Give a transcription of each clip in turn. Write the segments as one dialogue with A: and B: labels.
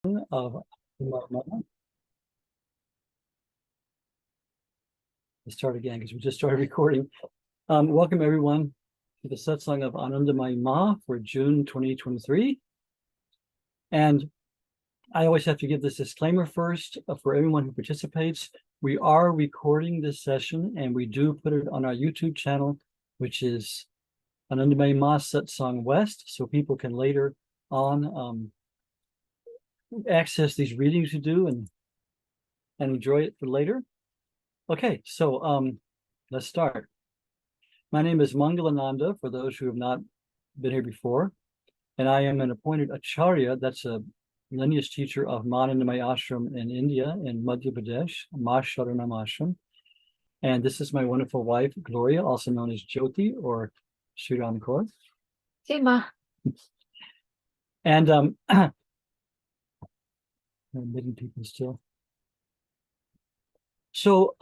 A: of let's start again because we just started recording. Welcome everyone to the Satsang of Anandamayi Ma for June 2023. And I always have to give this disclaimer first for everyone who participates. We are recording this session and we do put it on our YouTube channel, which is Anandamayi Ma Satsang West, so people can later on access these readings we do and enjoy it for later. Okay, so let's start. My name is Mangalananda, for those who have not been here before, and I am an appointed Acharya, that's a lineage teacher of Anandamayi Ashram in India, in Madhya Pradesh, Ma Sharanam Ashram. And this is my wonderful wife, Gloria, also known as Jyoti or Sri Ram Kaur.
B: Sima.
A: And I'm admitting people still. So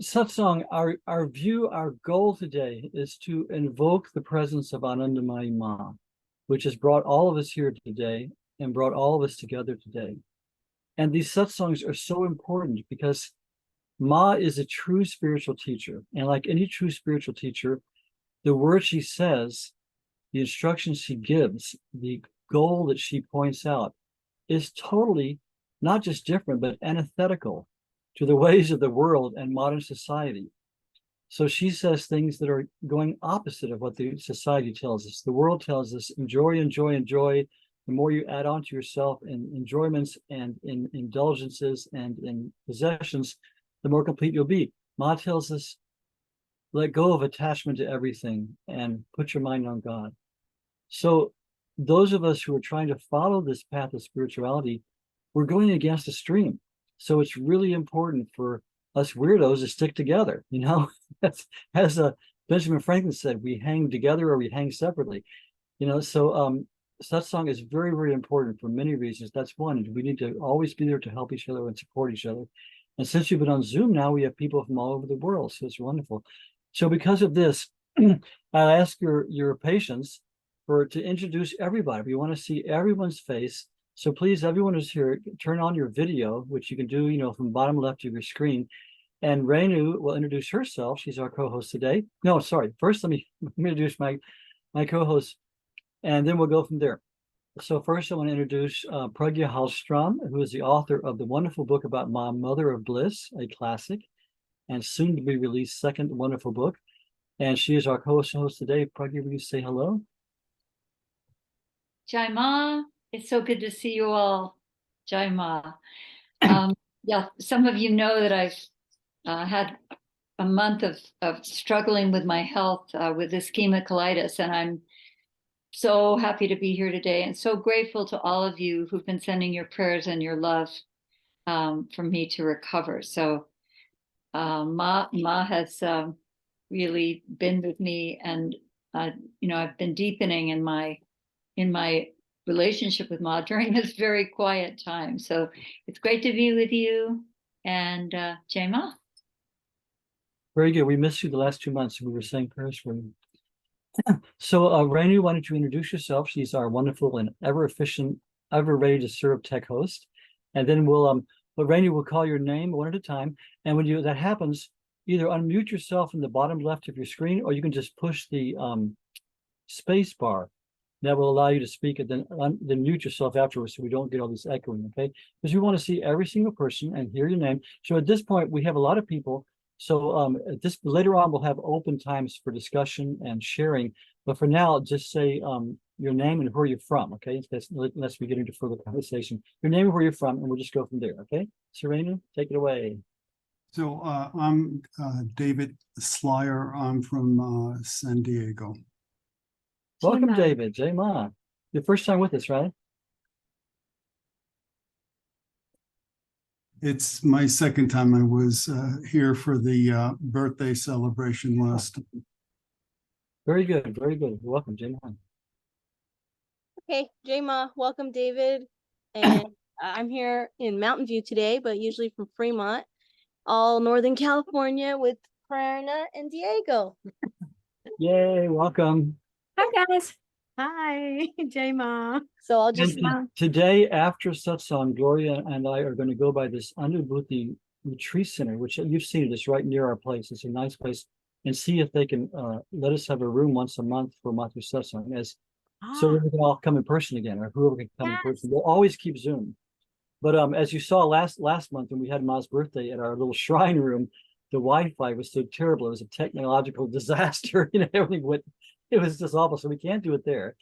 A: Satsang, our goal today is to invoke the presence of Anandamayi Ma, which has brought all of us here today and brought all of us together today. And these satsangs are so important because Ma is a true spiritual teacher. And like any true spiritual teacher, the words she says, the instructions she gives, the goal that she points out is totally not just different, but antithetical to the ways of the world and modern society. So she says things that are going opposite of what the society tells us. The world tells us, enjoy, enjoy, enjoy. The more you add on to yourself in enjoyments and in indulgences and in possessions, the more complete you'll be. Ma tells us, let go of attachment to everything and put your mind on God. So those of us who are trying to follow this path of spirituality, we're going against the stream. So it's really important for us weirdos to stick together, you know. As Benjamin Franklin said, we hang together or we hang separately, you know. So satsang is very, very important for many reasons. That's one. We need to always be there to help each other and support each other. And since you've been on Zoom now, we have people from all over the world, so it's wonderful. So because of this, I'll ask your patience to introduce everybody. We want to see everyone's face. So please, everyone who's here, turn on your video, which you can do, you know, from bottom left of your screen. And Renu will introduce herself. She's our co-host today. No, sorry. First, let me introduce my co-host, and then we'll go from there. So first, I want to introduce Pragya Hallstrom, who is the author of the wonderful book about Ma, Mother of Bliss, a classic, and soon to be released second wonderful book. And she is our co-host today. Pragya, will you say hello?
B: Jai Ma. It's so good to see you all. Jai Ma. Yeah, some of you know that I've had a month of struggling with my health with ischemic colitis, and I'm so happy to be here today and so grateful to all of you who've been sending your prayers and your love for me to recover. So Ma has really been with me, and you know, I've been deepening in my relationship with Ma during this very quiet time. So it's great to be with you, and Jai Ma.
A: Very good. We missed you the last 2 months. We were saying prayers for you. So Renu, why don't you introduce yourself? She's our wonderful and ever efficient, ever ready to serve tech host. And then Renu will call your name one at a time. And when that happens, either unmute yourself in the bottom left of your screen, or you can just push the space bar. That will allow you to speak, and then mute yourself afterwards so we don't get all this echoing, okay? Because we want to see every single person and hear your name. So at this point, we have a lot of people. So later on, we'll have open times for discussion and sharing. But for now, just say your name and where you're from, okay? Unless we get into further conversation. Your name and where you're from, and we'll just go from there, okay? Serena, take it away.
C: So I'm David Slyer. I'm from San Diego.
A: Welcome, David. Jai Ma. Your first time with us, right?
C: It's my second time. I was here for the birthday celebration last time.
A: Very good, very good. Welcome, Jai Ma.
D: Okay, Jai Ma. Welcome, David. And I'm here in Mountain View today, but usually from Fremont, all Northern California, with Prerna and Diego.
A: Yay, welcome.
B: Hi, guys.
E: Hi, Jai Ma.
D: So I'll just,
A: And today, after Satsang, Gloria and I are going to go by this Anubhuti Retreat Center, which you've seen it. It's right near our place. It's a nice place, and see if they can let us have a room once a month for Mathu Satsang, so we can all come in person again, or whoever can come in person. We'll always keep Zoom. But as you saw last month when we had Ma's birthday at our little shrine room, the Wi-Fi was so terrible. It was a technological disaster. Everything went. It was just awful. So we can't do it there.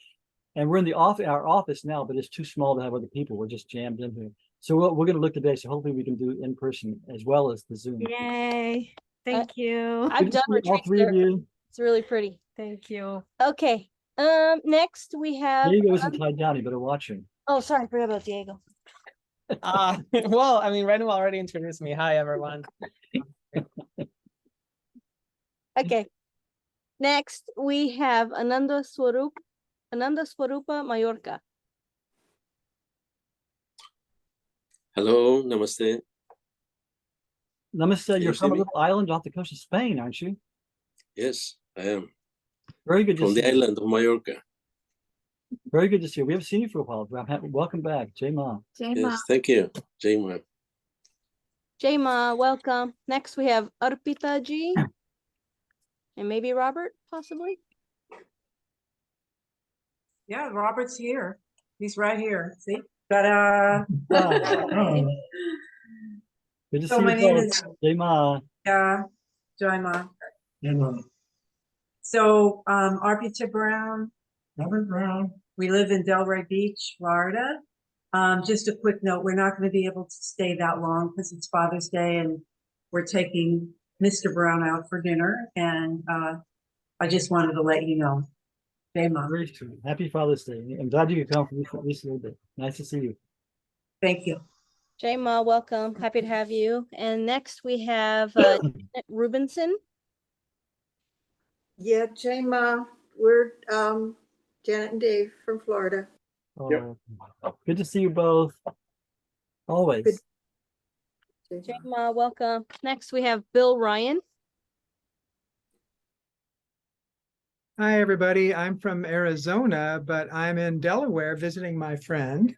A: And we're in our office now, but it's too small to have other people. We're just jammed in here. So we're going to look today. So hopefully we can do in person as well as the Zoom.
E: Yay. Thank you.
D: I've done
A: all
D: retreats
A: three of
D: there.
A: you.
D: It's really pretty.
E: Thank you.
D: Okay. Next we have.
A: Diego isn't tied down. You better watch him.
D: Oh, sorry, I forgot about Diego.
F: Well, I mean, Renu already introduced me. Hi, everyone.
D: Okay. Next we have Ananda Swarupa Mallorca.
G: Hello, namaste.
A: Namaste. You're
G: see
A: from a
G: me?
A: little island off the coast of Spain, aren't you?
G: Yes, I am
A: Very good to
G: from
A: see
G: the
A: you.
G: island of Mallorca.
A: Very good to see you. We haven't seen you for a while. Welcome back, Jai Ma.
E: Jai Ma.
G: Yes, thank you, Jai Ma.
D: Jai Ma, welcome. Next we have Arpita Ji. And maybe Robert, possibly.
H: Yeah, Robert's here. He's right here. See? Ta-da!
A: Good to
H: So
A: see
H: my
A: you
H: name
A: both.
H: is
A: Jai Ma.
H: Jaima. So Arpita Brown. Robert Brown. We live in Delray Beach, Florida. Just a quick note, we're not going to be able to stay that long because it's Father's Day and we're taking Mr. Brown out for dinner. And I just wanted to let you know. Jai Ma.
A: Very true. Happy Father's Day. I'm glad you could come for at least a little bit. Nice to see you.
H: Thank you.
D: Jai Ma, welcome. Happy to have you. And next we have Janet Rubinson.
I: Yeah, Jai Ma, we're Janet and Dave from Florida.
A: Oh, good to see you both. Always.
I: Good.
D: Jai Ma, welcome. Next we have Bill Ryan.
J: Hi, everybody. I'm from Arizona, but I'm in Delaware visiting my friend.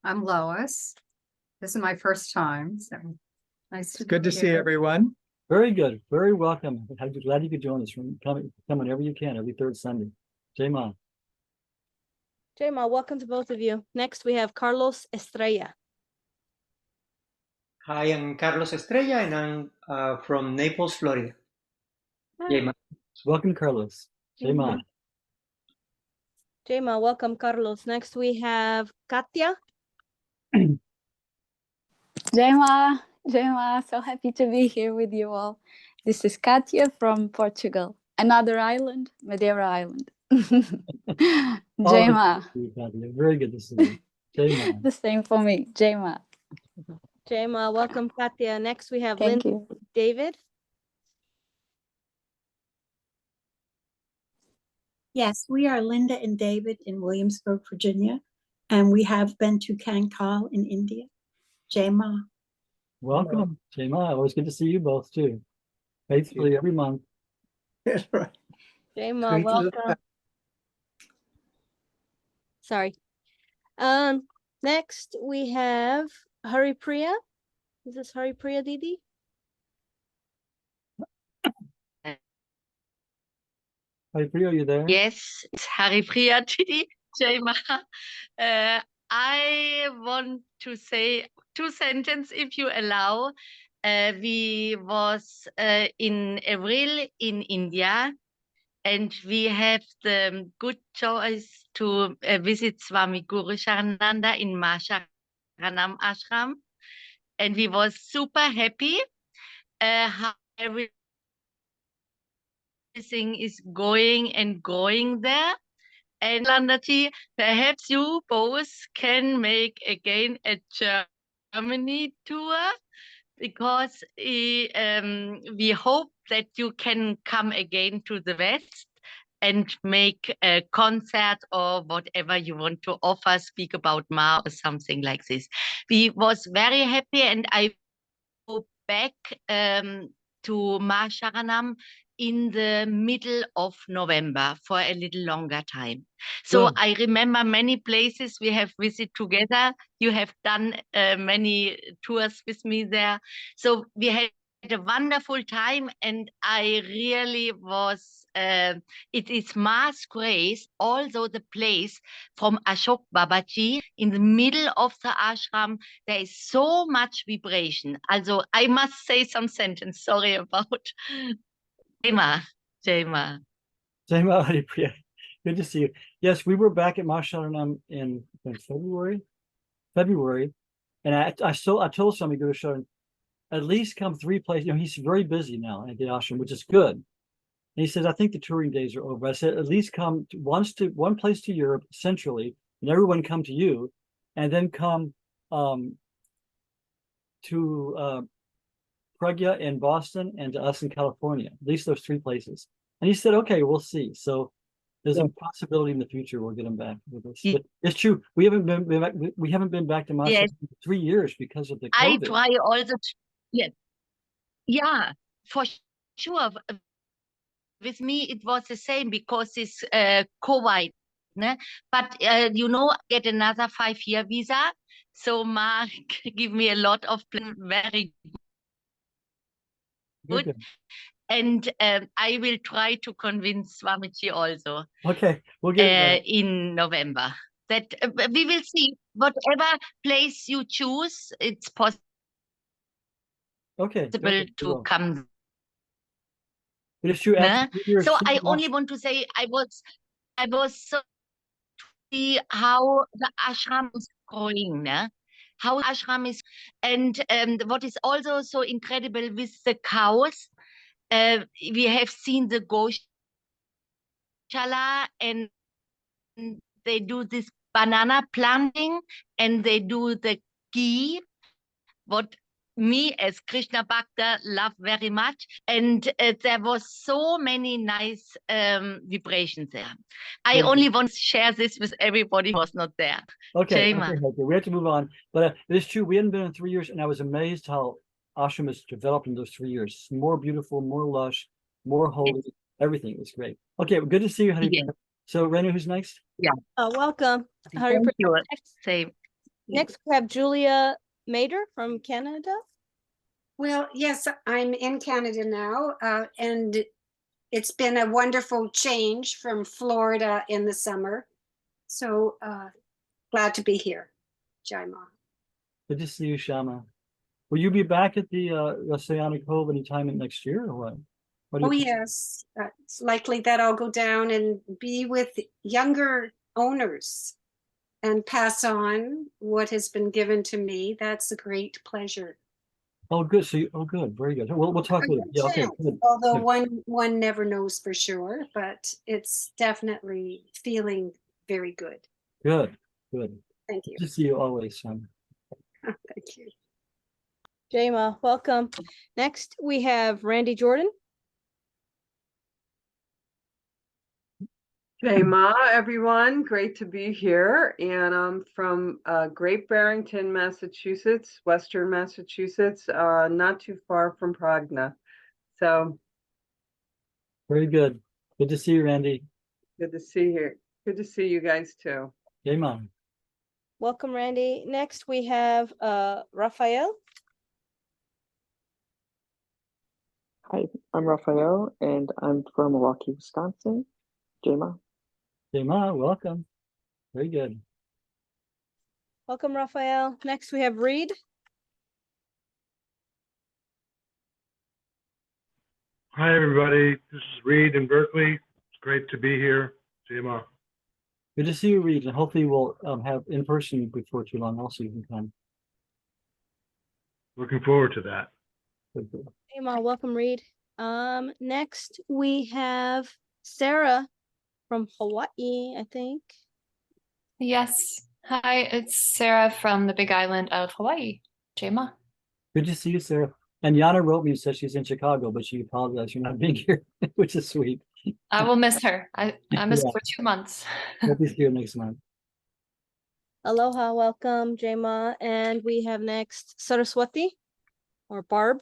K: I'm Lois. This is my first time, so nice to
J: Good
K: be
J: to see
K: here.
J: everyone.
A: Very good. Very welcome. I'm glad you could join us. Come whenever you can, every third Sunday. Jai Ma.
D: Jai Ma, welcome to both of you. Next we have Carlos Estrella.
L: Hi, I'm Carlos Estrella and I'm from Naples, Florida. Jai Ma.
A: Welcome, Carlos. Jai Ma.
D: Jai Ma, welcome, Carlos. Next we have Katia.
M: Jai Ma, so happy to be here with you all. This is Katia from Portugal, another island, Madeira Island. Jai Ma.
A: Very good to see you. Jai Ma.
M: The same for me, Jai Ma.
D: Jai Ma, welcome, Katia. Next we have
M: Thank
D: Linda
M: you.
D: David.
I: Yes, we are Linda and David in Williamsburg, Virginia, and we have been to Kankal in India. Jai Ma.
A: Welcome, Jai Ma. Always good to see you both too. Faithfully every month.
J: That's right.
D: Jai Ma,
J: Great to-
D: welcome. Sorry. Next we have Hari Priya. Is this Hari Priya Didi?
A: Hi, Priya, are you there?
N: Yes, it's Haripriya Didi, Jai Ma. I want to say two sentences, if you allow. We was in April in India, and we have the good choice to visit Swami Guru Sharananda in Masharanam Ashram, and we was super happy how everything is going and going there. And Landati, perhaps you both can make again a Germany tour, because we hope that you can come again to the West and make a concert or whatever you want to offer, speak about Ma or something like this. We was very happy, and I go back to Ma Sharanam in the middle of November for a little longer time. So
A: Good.
N: I remember many places we have visited together. You have done many tours with me there. So we had a wonderful time, and I really was, it is Ma's grace, also the place from Ashok Babaji in the middle of the ashram. There is so much vibration. Also, I must say some sentence, sorry about. Jema, Jema.
A: Jema Haripriya. Good to see you. Yes, we were back at Masharanam in February. And I told somebody to go to Sharan, at least come 3 places. You know, he's very busy now at the ashram, which is good. And he says, I think the touring days are over. I said, at least come one place to Europe centrally, and everyone come to you, and then come to Pragya in Boston and to us in California. At least those 3 places. And he said, okay, we'll see. So there's a possibility in the future we'll get him back with us. But it's true. We haven't been back to Moscow
N: Yes.
A: for 3 years because of the
N: I
A: COVID.
N: try also, yeah, for sure. With me, it was the same because it's COVID. Ne? But, get another 5-year visa. So Mark give me a lot of very good. And I will try to convince Swamiji also.
A: Okay, we'll get it
N: in November. That we will see. Whatever place you choose, it's possible to come.
A: But it's true.
N: So I only want to say I was so see how the ashram is growing, how the ashram is, and what is also so incredible with the cows. We have seen the Goshala, and they do this banana planting, and they do the ghee, what me as Krishna Bhakta love very much. And there was so many nice vibrations there. I only want to share this with everybody who was not there.
A: Okay,
N: Jema.
A: okay, we have to move on. But it is true, we hadn't been in 3 years, and I was amazed how ashram has developed in those 3 years. It's more beautiful, more lush, more holy. Everything is great. Okay, well, good to see you, honey.
N: Yeah.
A: So, Renu, who's next?
N: Yeah.
D: Welcome.
N: Thank you. Same.
D: Next, we have Julia Mader from Canada.
O: Well, yes, I'm in Canada now, and it's been a wonderful change from Florida in the summer. So glad to be here. Jai Ma.
A: Good to see you, Shama. Will you be back at the Oceanic Cove anytime next year, or what?
O: Oh, yes. It's likely that I'll go down and be with younger owners and pass on what has been given to me. That's a great pleasure.
A: Oh, good. So, good. Very good. We'll talk later. Yeah, okay. Good.
O: Although
A: Good.
O: one never knows for sure, but it's definitely feeling very good.
A: Good. Good.
O: Thank you.
A: Good to see you always, Shama.
O: Thank you.
D: Jema, welcome. Next, we have Randy Jordan.
P: Hey Ma, everyone, great to be here. And I'm from Great Barrington, Massachusetts, Western Massachusetts, not too far from Pragna. So
A: very good. Good to see you, Randy.
P: Good to see you. Good to see you guys too.
A: Hey, Mom.
D: Welcome, Randy. Next, we have Raphael.
Q: Hi, I'm Raphael, and I'm from Milwaukee, Wisconsin. Jema.
A: Jema, welcome. Very good.
D: Welcome, Raphael. Next, we have Reed.
R: Hi, everybody. This is Reed in Berkeley. It's great to be here. Jema.
A: Good to see you, Reed, and hopefully we'll have in person before too long. Also, you can come.
R: Looking forward to that.
D: Hey, Ma, welcome, Reed. Next, we have Sarah from Hawaii, I think.
S: Yes. Hi, it's Sarah from the Big Island of Hawaii. Jema.
A: Good to see you, Sarah. And Yana wrote me and said she's in Chicago, but she apologized for not being here, which is sweet.
S: I will miss her. I miss her for 2 months.
A: Hope she's here next month.
D: Aloha, welcome, Jema. And we have next Saraswati or Barb.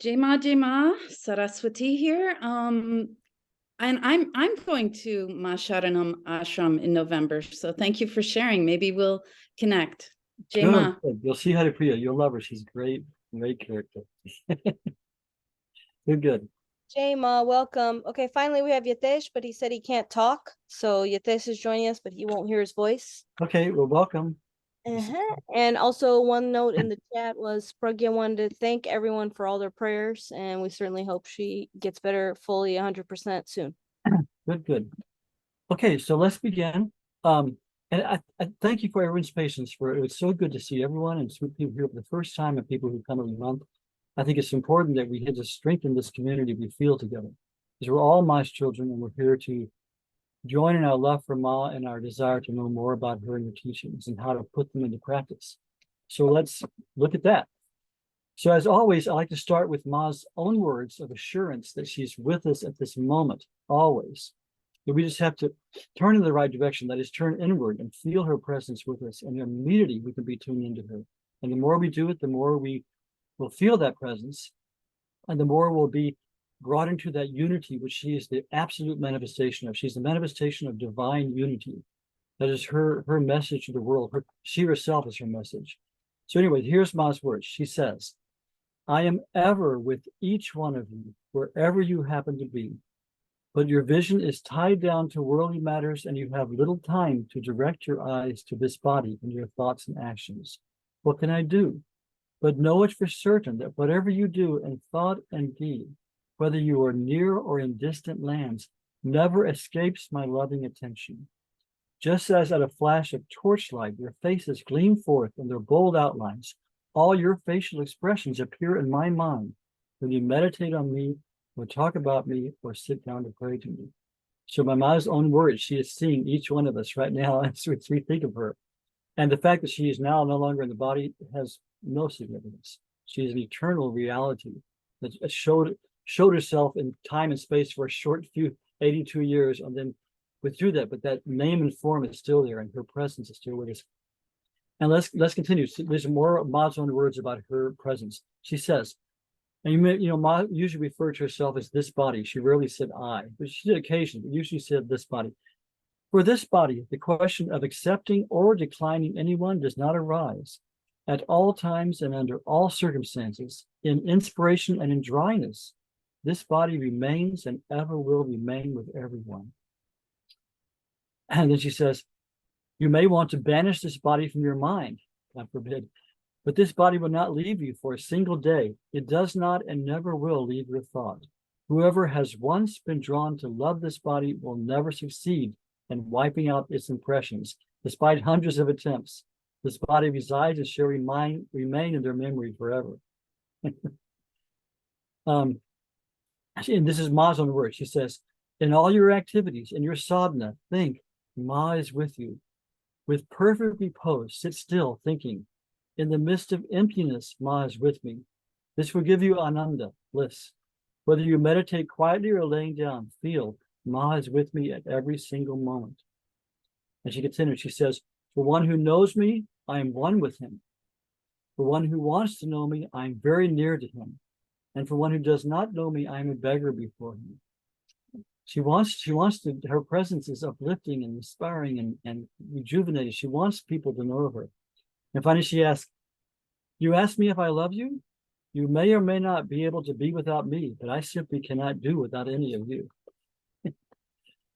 T: Jai Ma, Saraswati here. And I'm going to Ma Sharanam Ashram in November. So thank you for sharing. Maybe we'll connect. Jai Ma.
A: Good. You'll see Haripriya. You'll love her. She's great, great character. Good.
D: Jai Ma, welcome. Okay, finally we have Yatesh, but he said he can't talk. So Yatesh is joining us, but he won't hear his voice.
A: Okay, well, welcome.
D: And also one note in the chat was Pragya wanted to thank everyone for all their prayers, and we certainly hope she gets better fully 100% soon.
A: Good. Okay, so let's begin. And I thank you for everyone's patience. It was so good to see everyone and see people here for the first time and people who come every month. I think it's important that we get to strengthen this community we feel together, because we're all Ma's children and we're here to join in our love for Ma and our desire to know more about her and her teachings and how to put them into practice. So let's look at that. So as always, I like to start with Ma's own words of assurance that she's with us at this moment, always. That we just have to turn in the right direction, that is, turn inward and feel her presence with us, and immediately we can be tuned into her. And the more we do it, the more we will feel that presence, and the more we'll be brought into that unity, which she is the absolute manifestation of. She's the manifestation of divine unity. That is her message to the world. She herself is her message. So anyway, here's Ma's words. She says, I am ever with each one of you, wherever you happen to be, but your vision is tied down to worldly matters and you have little time to direct your eyes to this body and your thoughts and actions. What can I do? But know it for certain that whatever you do in thought and deed, whether you are near or in distant lands, never escapes my loving attention. Just as at a flash of torchlight, your faces gleam forth in their bold outlines, all your facial expressions appear in my mind when you meditate on me, or talk about me, or sit down to pray to me. So by Ma's own words, she is seeing each one of us right now as we think of her. And the fact that she is now no longer in the body has no significance. She is an eternal reality that showed herself in time and space for a short few 82 years and then withdrew that, but that name and form is still there and her presence is still with us. And let's continue. There's more of Ma's own words about her presence. She says, and Ma usually referred to herself as this body. She rarely said I, but she did occasionally, but usually said this body. For this body, the question of accepting or declining anyone does not arise. At all times and under all circumstances, in inspiration and in dryness, this body remains and ever will remain with everyone. And then she says, you may want to banish this body from your mind, God forbid, but this body will not leave you for a single day. It does not and never will leave your thought. Whoever has once been drawn to love this body will never succeed in wiping out its impressions, despite hundreds of attempts. This body resides and shall remain in their memory forever. And this is Ma's own word. She says, in all your activities, in your sadhana, think, Ma is with you. With perfect repose, sit still, thinking, in the midst of emptiness, Ma is with me. This will give you ananda, bliss. Whether you meditate quietly or laying down, feel Ma is with me at every single moment. And she continues, she says, for one who knows me, I am one with him. For one who wants to know me, I am very near to him. And for one who does not know me, I am a beggar before him. She wants to, her presence is uplifting and inspiring and rejuvenating. She wants people to know her. And finally, she asks, you ask me if I love you? You may or may not be able to be without me, but I simply cannot do without any of you.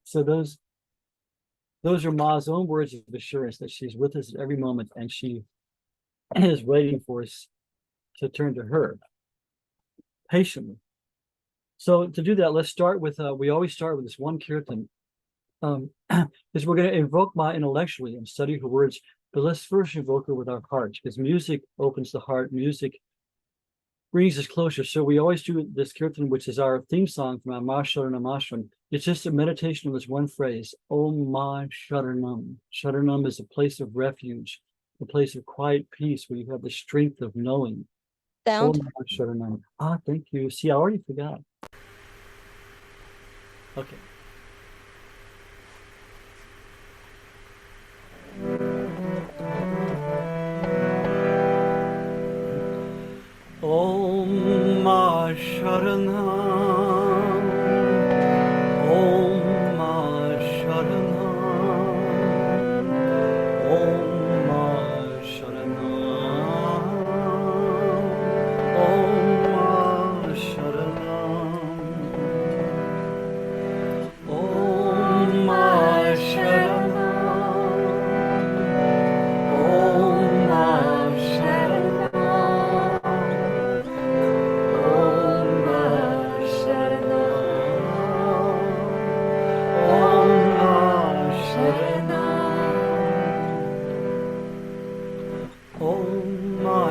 A: So those are Ma's own words of assurance that she's with us at every moment and she is waiting for us to turn to her patiently. So to do that, let's start with, we always start with this one kirtan. Is we're going to invoke Ma intellectually and study her words, but let's first invoke her with our hearts, because music opens the heart, music brings us closer. So we always do this kirtan, which is our theme song from our Ma Sharanam Ashram. It's just a meditation of this one phrase, Om Ma Sharanam. Sharanam is a place of refuge, a place of quiet peace where you have the strength of knowing.
D: Down.
A: Om Ma Sharanam. Ah, thank you. See, I already forgot. Okay. Om Ma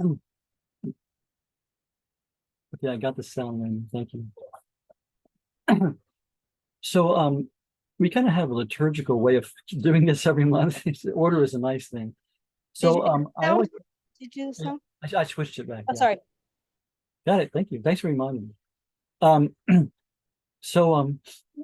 A: Okay, I got the sound in. Thank you. So we kind of have a liturgical way of doing this every month. The order is a nice thing. So I always
D: Did you do the sound?
A: I switched it back.
D: Oh,
A: Yeah.
D: sorry.
A: Got it. Thank you. Thanks for reminding me. So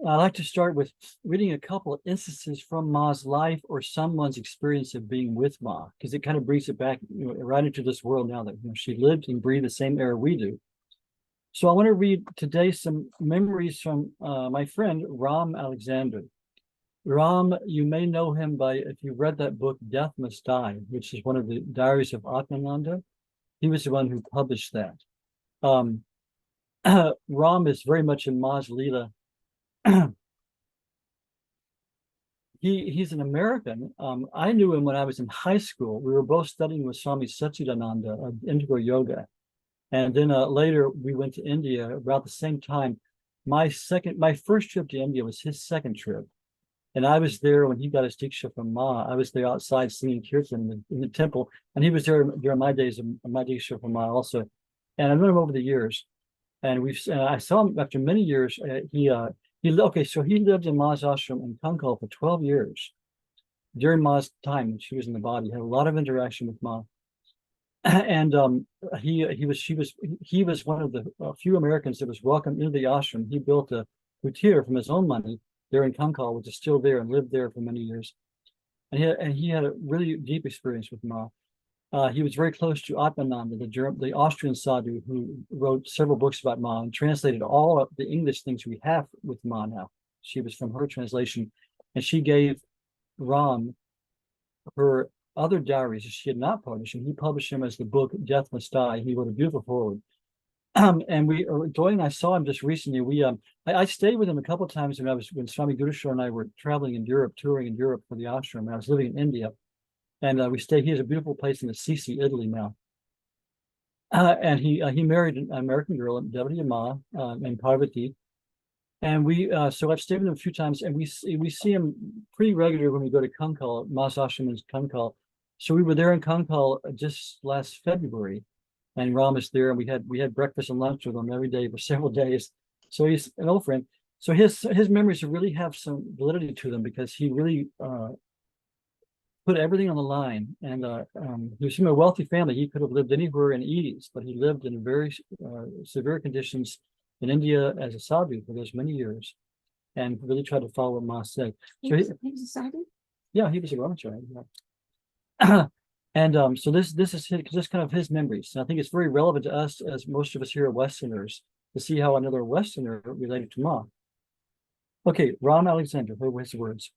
A: I like to start with reading a couple of instances from Ma's life or someone's experience of being with Ma, because it kind of brings it back, right into this world now that she lived and breathed the same air we do. So I want to read today some memories from my friend Ram Alexander. Ram, you may know him by, if you read that book, Death Must Die, which is one of the diaries of Atmananda. He was the one who published that. Ram is very much in Ma's Leela. He's an American. I knew him when I was in high school. We were both studying with Swami Satchidananda, Integral Yoga. And then later we went to India about the same time. My first trip to India was his second trip. And I was there when he got his Diksha from Ma. I was there outside singing kirtan in the temple. And he was there during my days of my Diksha from Ma also. And I've known him over the years. And I saw him after many years. So he lived in Ma's ashram in Kankal for 12 years. During Ma's time when she was in the body, had a lot of interaction with Ma. And he was one of the few Americans that was welcomed into the ashram. He built a kutir from his own money there in Kankal, which is still there, and lived there for many years. And he had a really deep experience with Ma. He was very close to Atmananda, the Austrian sadhu who wrote several books about Ma and translated all of the English things we have with Ma now. She was from her translation, and she gave Ram her other diaries that she had not published, and he published them as the book Death Must Die. He wrote a beautiful foreword. And Joy and I saw him just recently. I stayed with him a couple of times when Swami Gurusha and I were traveling in Europe, touring in Europe for the ashram. I was living in India, and he has a beautiful place in Assisi, Italy now. And he married an American girl, Devati Ma, named Parvati. And so I've stayed with him a few times, and we see him pretty regularly when we go to Kankal. Ma's ashram is Kankal. So we were there in Kankal just last February, and Ram is there, and we had breakfast and lunch with him every day for several days. So he's an old friend. So his memories really have some validity to them, because he really put everything on the line. And he was from a wealthy family. He could have lived anywhere in Ease, but he lived in very severe conditions in India as a sadhu for those many years, and really tried to follow what Ma said. So
O: he was a sadhu?
A: Yeah, he was a brahmachari. Yeah. And so this is just kind of his memories. And I think it's very relevant to us, as most of us here are Westerners, to see how another Westerner related to Ma. Okay, Ram Alexander, here were his words.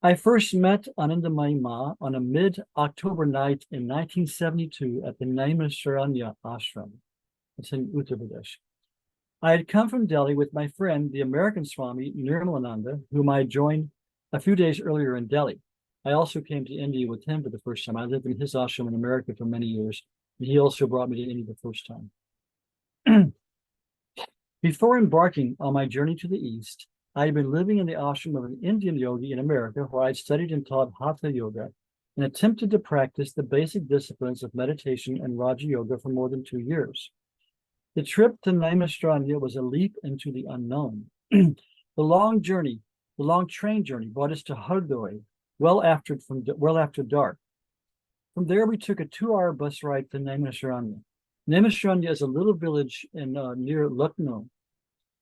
A: I first met Anandamayi Ma on a mid-October night in 1972 at the Naimisharanya ashram. It's in Uttar Pradesh. I had come from Delhi with my friend, the American Swami Nirmalananda, whom I joined a few days earlier in Delhi. I also came to India with him for the first time. I lived in his ashram in America for many years, and he also brought me to India the first time. Before embarking on my journey to the East, I had been living in the ashram of an Indian yogi in America, where I had studied and taught Hatha Yoga and attempted to practice the basic disciplines of meditation and Raja Yoga for more than 2 years. The trip to Naimisharanya was a leap into the unknown. The long train journey brought us to Hardoi well after dark. From there, we took a 2-hour bus ride to Naimisharanya. Naimisharanya is a little village near Lucknow,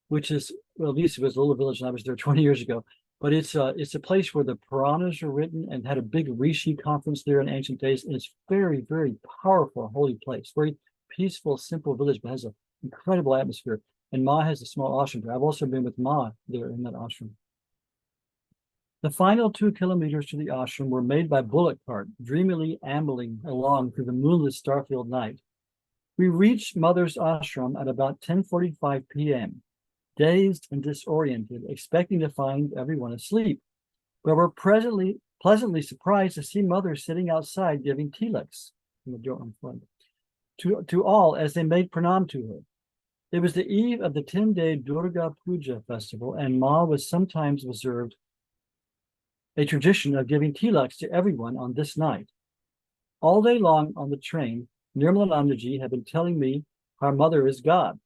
A: which is, well, at least it was a little village, and I was there 20 years ago. But it's a place where the Puranas are written, and had a big Rishi conference there in ancient days. And it's very, very powerful, holy place. Very peaceful, simple village, but has an incredible atmosphere. And Ma has a small ashram there. I've also been with Ma there in that ashram. The final 2 kilometers to the ashram were made by bullock cart, dreamily ambling along through the moonless star-filled night. We reached Mother's ashram at about 10:45 p.m., dazed and disoriented, expecting to find everyone asleep. But we're pleasantly surprised to see Mother sitting outside giving tilaks in the door in front to all as they made pranam to her. It was the eve of the 10-day Durga Puja festival, and Ma was sometimes observed a tradition of giving tilaks to everyone on this night. All day long on the train, Nirmalanandaji had been telling me our mother is God.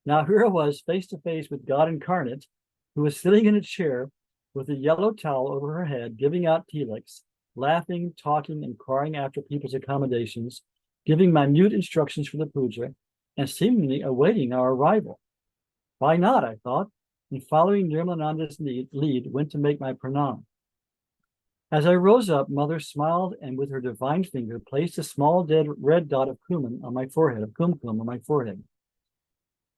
A: Now here I was face to face with God incarnate, who was sitting in a chair with a yellow towel over her head, giving out tilaks, laughing, talking, and crying after people's accommodations, giving minute instructions for the puja, and seemingly awaiting our arrival. Why not, I thought, and following Nirmalananda's lead, went to make my pranam. As I rose up, Mother smiled and with her divine finger placed a small dead red dot of kuman on my forehead, of kumkum on my forehead.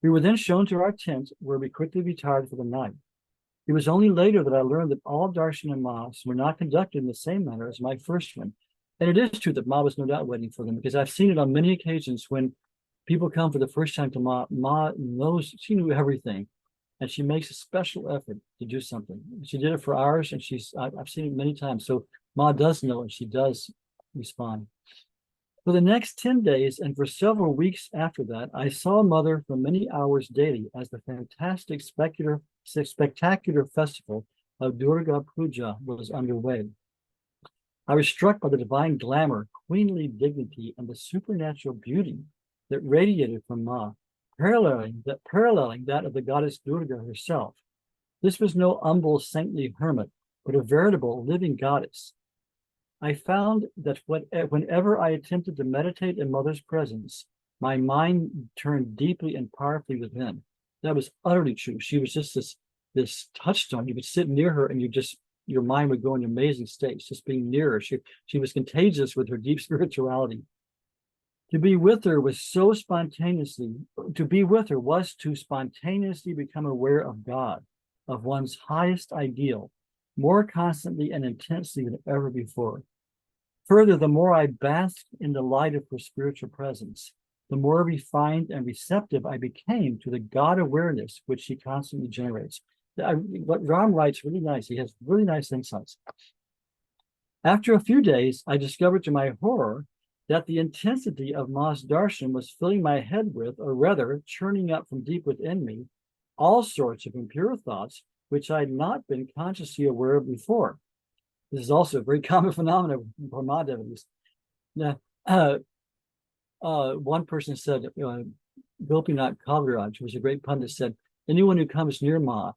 A: We were then shown to our tent, where we quickly retired for the night. It was only later that I learned that all darshan mahas were not conducted in the same manner as my first one. And it is true that Ma was no doubt waiting for them, because I've seen it on many occasions when people come for the first time to Ma. Ma knows, she knew everything, and she makes a special effort to do something. She did it for hours, and I've seen it many times. So Ma does know, and she does respond. For the next 10 days and for several weeks after that, I saw Mother for many hours daily as the fantastic spectacular festival of Durga Puja was underway. I was struck by the divine glamour, queenly dignity, and the supernatural beauty that radiated from Ma, paralleling that of the goddess Durga herself. This was no humble saintly hermit, but a veritable living goddess. I found that whenever I attempted to meditate in Mother's presence, my mind turned deeply and powerfully within. That was utterly true. She was just this touchstone. You would sit near her and your mind would go in amazing states, just being near her. She was contagious with her deep spirituality. To be with her was to spontaneously become aware of God, of one's highest ideal, more constantly and intensely than ever before. Further, the more I basked in the light of her spiritual presence, the more refined and receptive I became to the God awareness which she constantly generates. What Ram writes really nice. He has really nice insights. After a few days, I discovered to my horror that the intensity of Ma's darshan was filling my head with, or rather, churning up from deep within me, all sorts of impure thoughts which I had not been consciously aware of before. This is also a very common phenomenon for Ma devotees. Now, one person said, Gopinath Kaviraj, who was a great pundit, said, anyone who comes near Ma,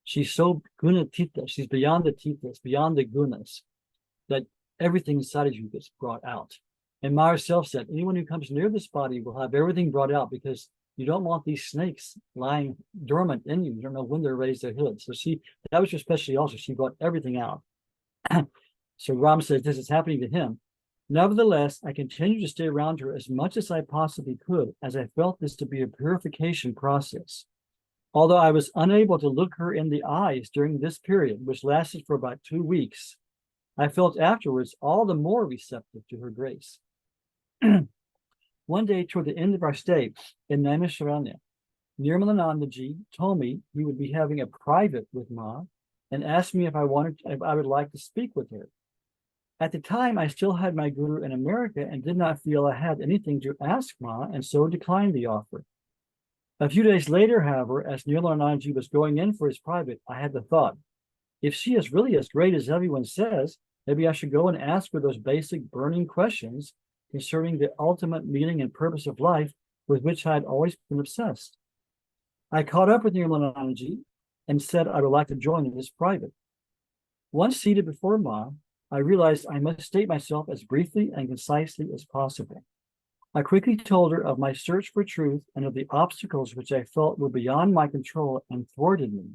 A: she's so gunatita, she's beyond the titas, beyond the gunas, that everything inside of you gets brought out. And Ma herself said, anyone who comes near this body will have everything brought out, because you don't want these snakes lying dormant in you. You don't know when they'll raise their heads. So that was her specialty also. She brought everything out. So Ram says this is happening to him. Nevertheless, I continued to stay around her as much as I possibly could, as I felt this to be a purification process. Although I was unable to look her in the eyes during this period, which lasted for about 2 weeks, I felt afterwards all the more receptive to her grace. One day toward the end of our stay in Naimisharanya, Nirmalanandaji told me he would be having a private with Ma and asked me if I would like to speak with her. At the time, I still had my guru in America and did not feel I had anything to ask Ma, and so declined the offer. A few days later, however, as Nirmalanandaji was going in for his private, I had the thought, if she is really as great as everyone says, maybe I should go and ask her those basic burning questions concerning the ultimate meaning and purpose of life with which I had always been obsessed. I caught up with Nirmalanandaji and said I would like to join in this private. Once seated before Ma, I realized I must state myself as briefly and concisely as possible. I quickly told her of my search for truth and of the obstacles which I felt were beyond my control and thwarted me.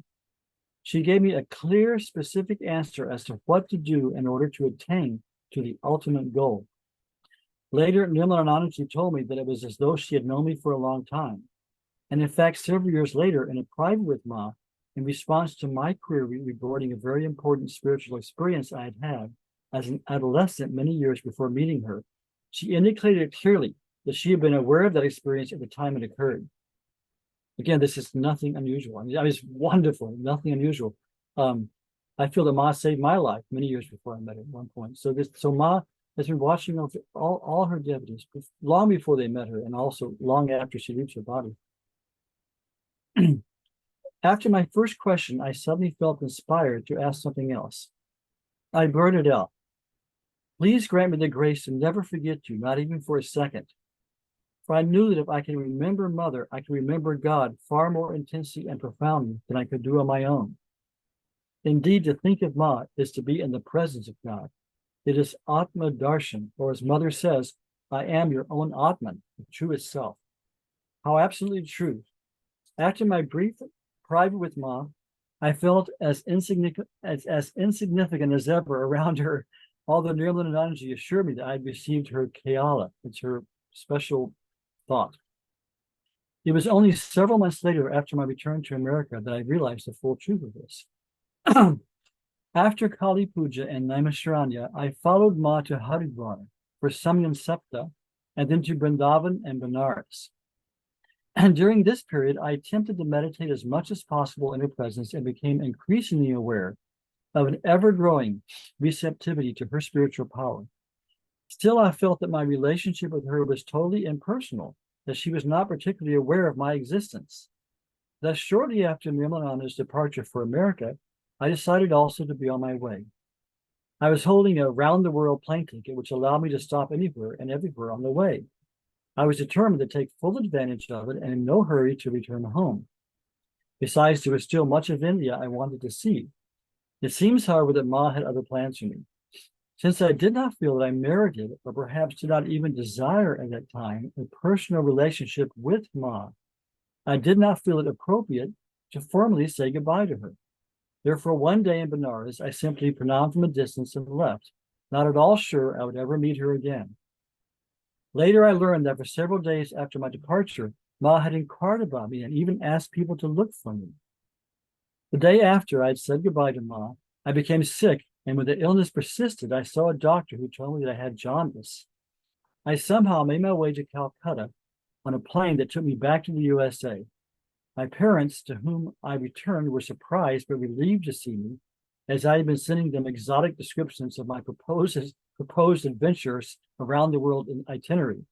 A: She gave me a clear, specific answer as to what to do in order to attain to the ultimate goal. Later, Nirmalanandaji told me that it was as though she had known me for a long time. And in fact, several years later, in a private with Ma, in response to my query regarding a very important spiritual experience I had had as an adolescent many years before meeting her, she indicated clearly that she had been aware of that experience at the time it occurred. Again, this is nothing unusual. I mean, it's wonderful, nothing unusual. I feel that Ma saved my life many years before I met her at one point. So Ma has been watching over all her devotees long before they met her, and also long after she leaves her body. After my first question, I suddenly felt inspired to ask something else. I blurted out, please grant me the grace to never forget you, not even for a second. For I knew that if I can remember Mother, I can remember God far more intensely and profoundly than I could do on my own. Indeed, to think of Ma is to be in the presence of God. It is Atma Darshan, or as Mother says, I am your own Atman, the truest self. How absolutely true. After my brief private with Ma, I felt as insignificant as ever around her, although Nirmala Anandaji assured me that I had received her Keala. It's her special thought. It was only several months later, after my return to America, that I realized the full truth of this. After Kali Puja and Naimisharanya, I followed Ma to Haridwar for Samyan Sapta, and then to Vrindavan and Benares. And during this period, I attempted to meditate as much as possible in her presence and became increasingly aware of an ever-growing receptivity to her spiritual power. Still, I felt that my relationship with her was totally impersonal, that she was not particularly aware of my existence. Thus, shortly after Nirmalananda's departure for America, I decided also to be on my way. I was holding a round-the-world plane ticket, which allowed me to stop anywhere and everywhere on the way. I was determined to take full advantage of it and in no hurry to return home. Besides, there was still much of India I wanted to see. It seems, however, that Ma had other plans for me. Since I did not feel that I merited, or perhaps did not even desire at that time, a personal relationship with Ma, I did not feel it appropriate to formally say goodbye to her. Therefore, one day in Benares, I simply pranammed from a distance and left, not at all sure I would ever meet her again. Later, I learned that for several days after my departure, Ma had inquired about me and even asked people to look for me. The day after I had said goodbye to Ma, I became sick, and when the illness persisted, I saw a doctor who told me that I had jaundice. I somehow made my way to Calcutta on a plane that took me back to the USA. My parents, to whom I returned, were surprised but relieved to see me, as I had been sending them exotic descriptions of my proposed adventures around the world in itinerary.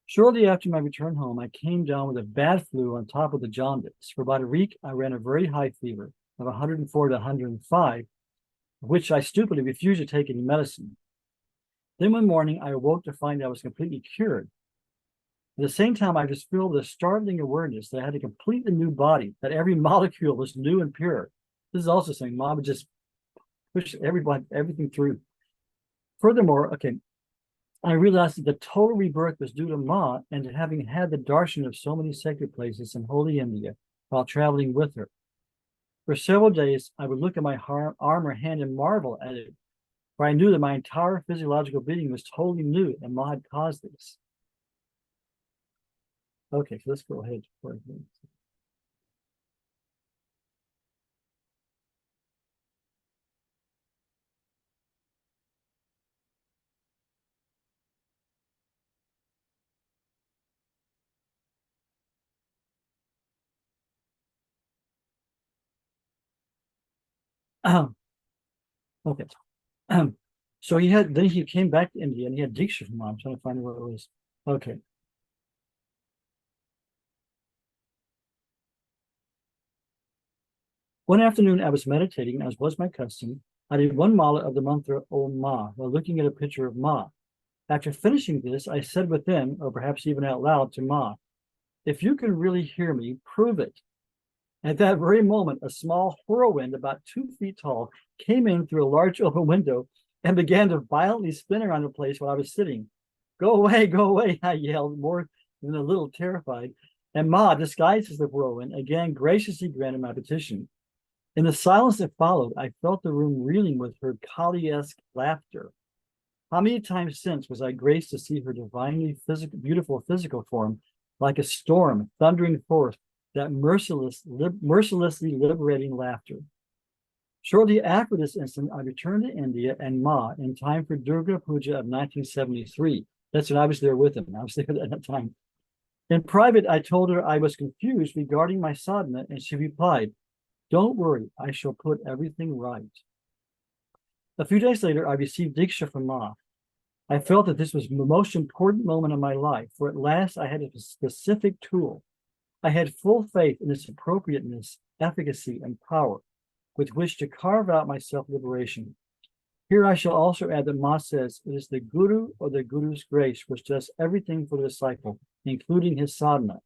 A: Shortly after my return home, I came down with a bad flu on top of the jaundice. For about a week, I ran a very high fever of 104 to 105, which I stupidly refused to take any medicine. Then one morning, I awoke to find I was completely cured. At the same time, I was filled with a startling awareness that I had a completely new body, that every molecule was new and pure. This is also saying Mom would just push everything through. Furthermore, I realized that the total rebirth was due to Ma and to having had the darshan of so many sacred places in holy India while traveling with her. For several days, I would look at my arm or hand and marvel at it, for I knew that my entire physiological being was totally new and Ma had caused this. Okay, so let's go ahead. Okay. So then he came back to India and he had Diksha from Mom. I'm trying to find what it was. Okay. One afternoon, I was meditating, as was my custom. I did one mala of the mantra Om Ma while looking at a picture of Ma. After finishing this, I said within, or perhaps even out loud, to Ma, if you can really hear me, prove it. At that very moment, a small whirlwind about 2 feet tall came in through a large open window and began to violently spin around the place where I was sitting. Go away, I yelled, more than a little terrified. And Ma, disguised as the whirlwind, again graciously granted my petition. In the silence that followed, I felt the room reeling with her Kali-esque laughter. How many times since was I graced to see her divinely beautiful physical form, like a storm thundering forth that mercilessly liberating laughter. Shortly after this incident, I returned to India and Ma in time for Durga Puja of 1973. That's when I was there with him. I was there at that time. In private, I told her I was confused regarding my sadhana, and she replied, "Don't worry, I shall put everything right." A few days later, I received Diksha from Ma. I felt that this was the most important moment of my life, for at last I had a specific tool. I had full faith in its appropriateness, efficacy, and power with which to carve out my self-liberation. Here I shall also add that Ma says it is the Guru or the Guru's grace which does everything for the disciple, including his sadhana.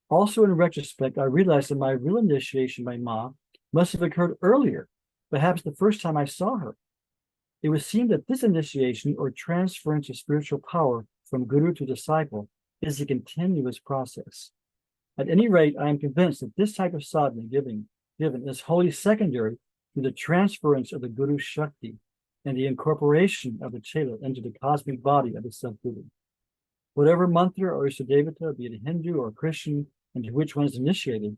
A: Also, in retrospect, I realized that my real initiation by Ma must have occurred earlier, perhaps the first time I saw her. It would seem that this initiation or transference of spiritual power from guru to disciple is a continuous process. At any rate, I am convinced that this type of sadhana given is wholly secondary to the transference of the guru's shakti and the incorporation of the chela into the cosmic body of the Sadguru. Whatever mantra or Istadevata, be it Hindu or Christian, into which one is initiated,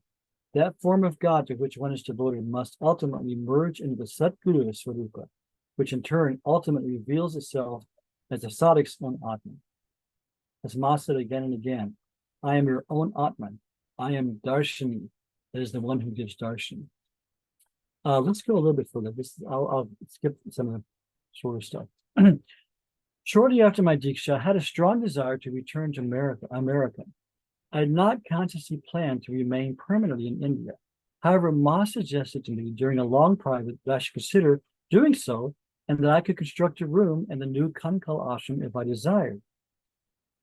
A: that form of God to which one is devoted must ultimately merge into the Satguru Swarupa, which in turn ultimately reveals itself as the sadhak's own Atman. As Ma said again and again, I am your own Atman. I am Darshani, that is the one who gives darshan. Let's go a little bit further. I'll skip some of the shorter stuff. Shortly after my Diksha, I had a strong desire to return to America. I had not consciously planned to remain permanently in India. However, Ma suggested to me during a long private that I should consider doing so and that I could construct a room in the new Kankal ashram if I desired.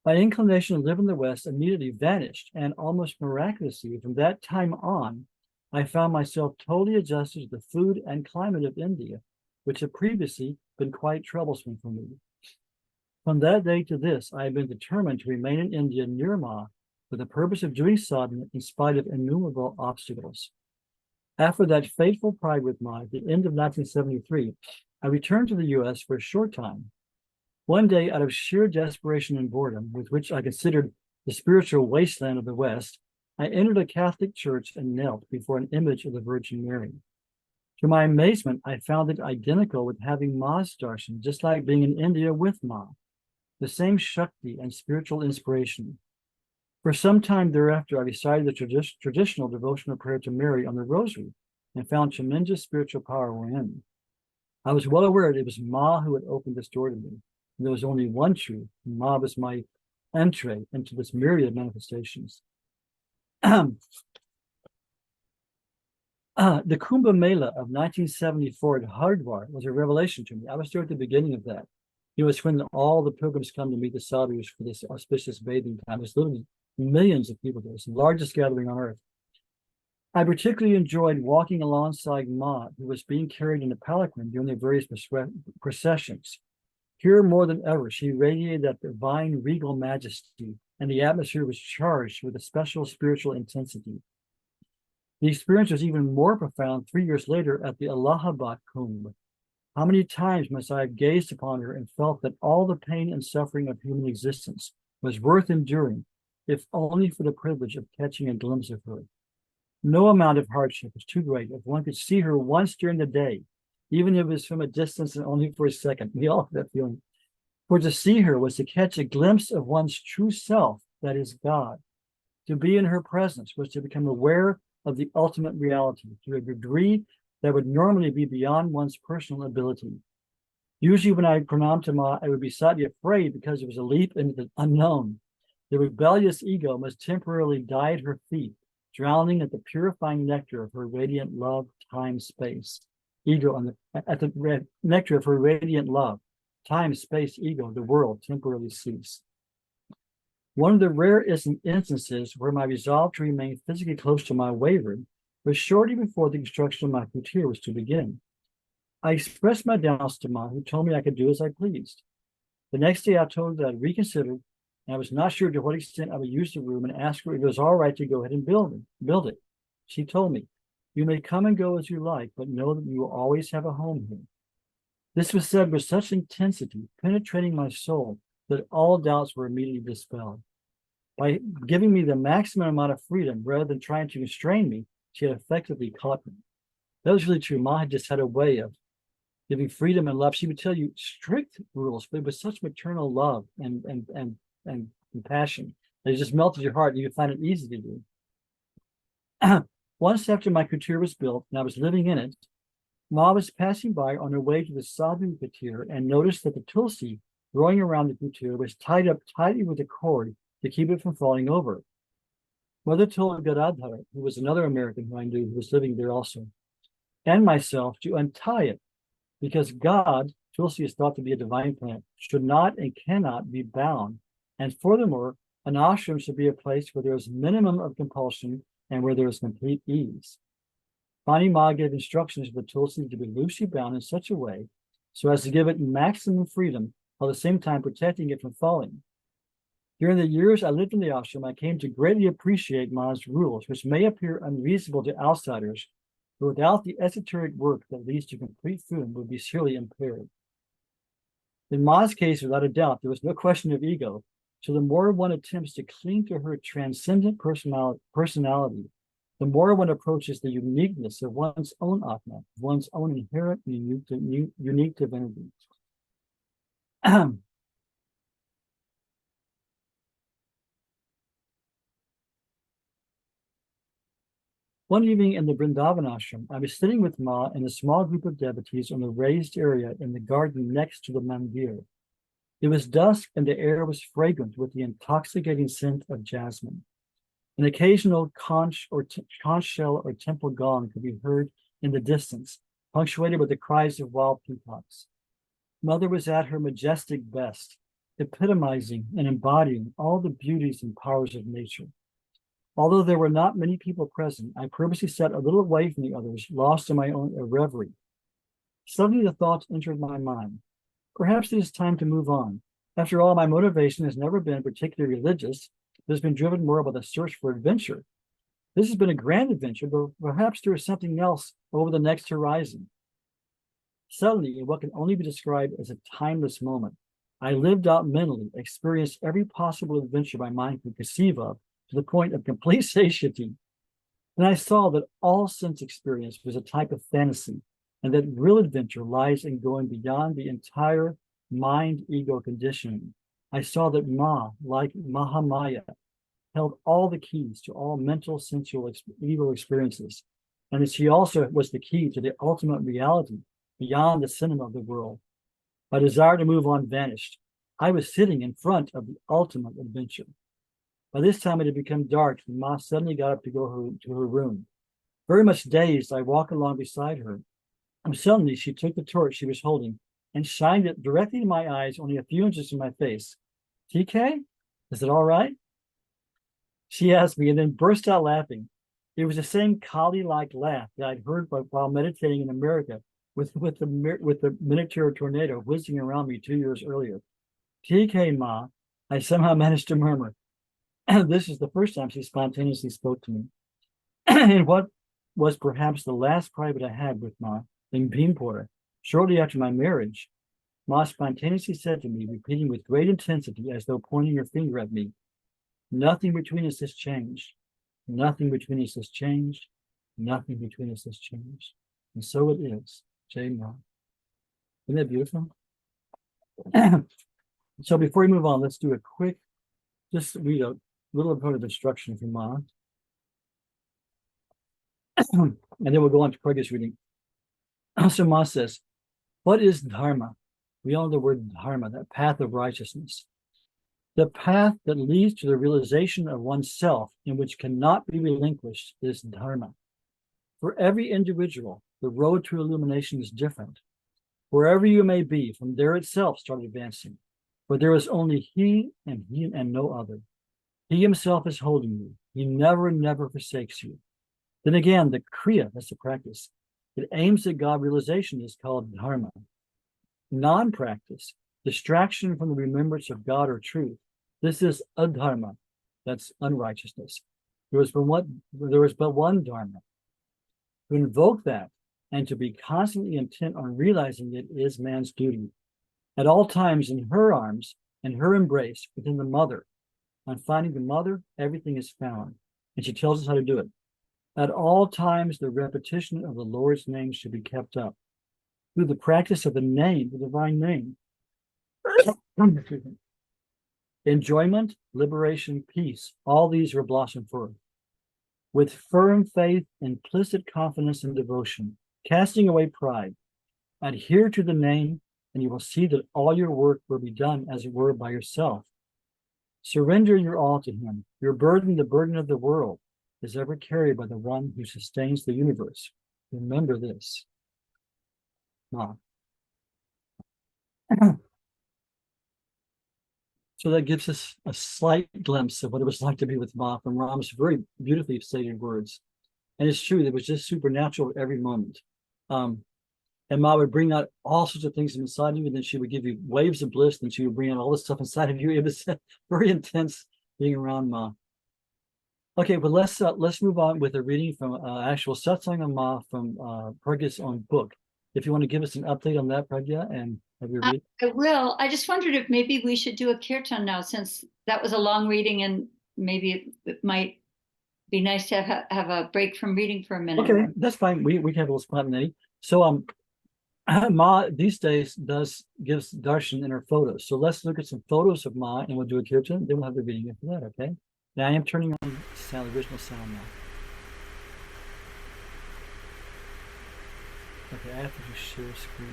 A: My inclination to live in the West immediately vanished, and almost miraculously, from that time on, I found myself totally adjusted to the food and climate of India, which had previously been quite troublesome for me. From that day to this, I have been determined to remain in India near Ma for the purpose of doing sadhana in spite of innumerable obstacles. After that fateful pride with Ma at the end of 1973, I returned to the US for a short time. One day, out of sheer desperation and boredom, with which I considered the spiritual wasteland of the West, I entered a Catholic church and knelt before an image of the Virgin Mary. To my amazement, I found it identical with having Ma's darshan, just like being in India with Ma, the same Shakti and spiritual inspiration. For some time thereafter, I recited the traditional devotional prayer to Mary on the rosary and found tremendous spiritual power within. I was well aware that it was Ma who had opened this door to me. And there was only one truth. Ma was my entree into this myriad of manifestations. The Kumbh Mela of 1974 at Hardwar was a revelation to me. I was there at the beginning of that. It was when all the pilgrims come to meet the sadhus for this auspicious bathing time. There's literally millions of people there. It's the largest gathering on earth. I particularly enjoyed walking alongside Ma, who was being carried in a palanquin during the various processions. Here more than ever, she radiated that divine regal majesty, and the atmosphere was charged with a special spiritual intensity. The experience was even more profound 3 years later at the Allahabad Kumbh. How many times must I have gazed upon her and felt that all the pain and suffering of human existence was worth enduring, if only for the privilege of catching a glimpse of her. No amount of hardship was too great if one could see her once during the day, even if it was from a distance and only for a second. We all have that feeling. For to see her was to catch a glimpse of one's true self, that is God. To be in her presence was to become aware of the ultimate reality to a degree that would normally be beyond one's personal ability. Usually when I pranam to Ma, I would be slightly afraid because it was a leap into the unknown. The rebellious ego must temporarily die at her feet, drowning at the purifying nectar of her radiant love, time, space. Ego at the nectar of her radiant love, time, space, ego, the world temporarily cease. One of the rare instances where my resolve to remain physically close to Ma wavered was shortly before the construction of my kutir was to begin. I expressed my doubts to Ma, who told me I could do as I pleased. The next day I told her that I'd reconsidered, and I was not sure to what extent I would use the room, and asked her if it was all right to go ahead and build it. She told me, "You may come and go as you like, but know that you will always have a home here." This was said with such intensity, penetrating my soul, that all doubts were immediately dispelled. By giving me the maximum amount of freedom rather than trying to constrain me, she had effectively caught me. That was really true. Ma had just had a way of giving freedom and love. She would tell you strict rules, but with such maternal love and compassion that it just melted your heart and you would find it easy to do. Once after my kutir was built and I was living in it, Ma was passing by on her way to the sadhu kutir and noticed that the tulsi growing around the kutir was tied up tightly with a cord to keep it from falling over. Mother told Gadadhar, who was another American who I knew who was living there also, and myself to untie it, because God, tulsi is thought to be a divine plant, should not and cannot be bound, and furthermore, An ashram should be a place where there is minimum of compulsion and where there is complete ease. Bani Ma gave instructions for the tulsi to be loosely bound in such a way so as to give it maximum freedom while at the same time protecting it from falling. During the years I lived in the ashram, I came to greatly appreciate Ma's rules, which may appear unreasonable to outsiders, but without the esoteric work that leads to complete freedom would be seriously impaired. In Ma's case, without a doubt, there was no question of ego, so the more one attempts to cling to her transcendent personality, the more one approaches the uniqueness of one's own Atma, one's own inherent unique divinity. One evening in the Vrindavan ashram, I was sitting with Ma and a small group of devotees on the raised area in the garden next to the mandir. It was dusk and the air was fragrant with the intoxicating scent of jasmine. An occasional conch shell or temple gong could be heard in the distance, punctuated with the cries of wild peacocks. Mother was at her majestic best, epitomizing and embodying all the beauties and powers of nature. Although there were not many people present, I purposely sat a little away from the others, lost in my own reverie. Suddenly the thoughts entered my mind. Perhaps it is time to move on. After all, my motivation has never been particularly religious. It has been driven more by the search for adventure. This has been a grand adventure, but perhaps there is something else over the next horizon. Suddenly, in what can only be described as a timeless moment, I lived out mentally, experienced every possible adventure my mind could conceive of, to the point of complete satiety. And I saw that all sense experience was a type of fantasy, and that real adventure lies in going beyond the entire mind-ego conditioning. I saw that Ma, like Mahamaya, held all the keys to all mental, sensual, ego experiences, and that she also was the key to the ultimate reality beyond the cinema of the world. My desire to move on vanished. I was sitting in front of the ultimate adventure. By this time, it had become dark, and Ma suddenly got up to go to her room. Very much dazed, I walked along beside her, and suddenly she took the torch she was holding and shined it directly to my eyes, only a few inches from my face. TK, is it all right? She asked me and then burst out laughing. It was the same Kali-like laugh that I'd heard while meditating in America with the miniature tornado whizzing around me 2 years earlier. TK, Ma, I somehow managed to murmur. This is the first time she spontaneously spoke to me. In what was perhaps the last private I had with Ma in Bhimpura, shortly after my marriage, Ma spontaneously said to me, repeating with great intensity as though pointing her finger at me, "Nothing between us has changed. Nothing between us has changed. Nothing between us has changed." And so it is. Jai Ma. Isn't that beautiful? So before we move on, let's do a quick, just read a little bit of instruction from Ma. And then we'll go on to Pragya's reading. So Ma says, what is dharma? We all know the word dharma, that path of righteousness. The path that leads to the realization of oneself and which cannot be relinquished is dharma. For every individual, the road to illumination is different. Wherever you may be, from there itself start advancing. For there is only he and no other. He himself is holding you. He never, never forsakes you. Then again, the kriya, that's the practice, that aims at God realization is called dharma. Non-practice, distraction from the remembrance of God or truth, this is adharma, that's unrighteousness. There was but one dharma. To invoke that and to be constantly intent on realizing it is man's duty. At all times in her arms and her embrace within the mother. On finding the mother, everything is found. And she tells us how to do it. At all times, the repetition of the Lord's name should be kept up. Through the practice of the name, the divine name. Enjoyment, liberation, peace, all these will blossom forth. With firm faith, implicit confidence, and devotion, casting away pride, adhere to the name, and you will see that all your work will be done, as it were, by yourself. Surrender your all to him. Your burden, the burden of the world, is ever carried by the one who sustains the universe. Remember this. Ma. So that gives us a slight glimpse of what it was like to be with Ma from Ram's very beautifully stated words. And it's true, it was just supernatural every moment. And Ma would bring out all sorts of things inside you, and then she would give you waves of bliss, and she would bring out all this stuff inside of you. It was very intense being around Ma. Okay, but let's move on with a reading from actual Satsang on Ma from Pragya's own book. If you want to give us an update on that, Pragya, and have you read.
B: I will. I just wondered if maybe we should do a kirtan now, since that was a long reading, and maybe it might be nice to have a break from reading for a minute.
A: Okay, that's fine. We can have a little spontaneity. So Ma these days gives darshan in her photos. So let's look at some photos of Ma, and we'll do a kirtan. Then we'll have the reading after that. Okay. Now I am turning on sound, original sound now. Okay, I have to just share screen.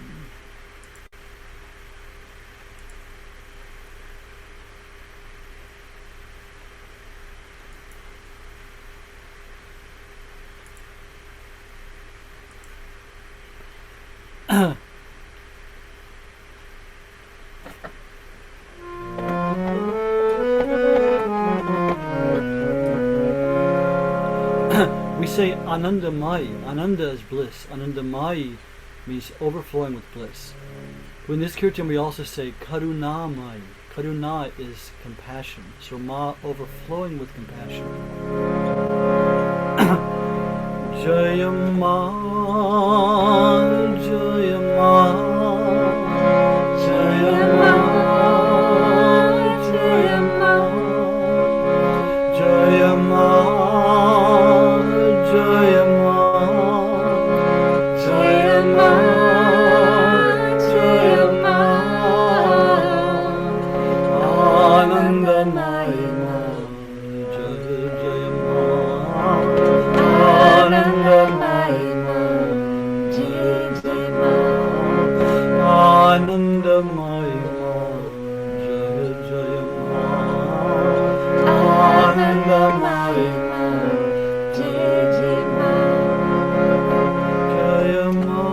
A: We say Anandamayi. Ananda is bliss. Anandamayi means overflowing with bliss. In this kirtan, we also say Karunamayi. Karuna is compassion. So Ma overflowing with compassion. Jaya Ma, Jaya Ma, Jaya Ma, Jaya Ma, Jaya Ma, Jaya Ma, Jaya Ma, Jaya Ma, Anandamayi Ma, Jaya Jaya Ma, Anandamayi Ma, Jaya Jaya Ma, Anandamayi Ma, Jaya Jaya Ma, Anandamayi Ma, Jaya Jaya Ma, Jaya Ma,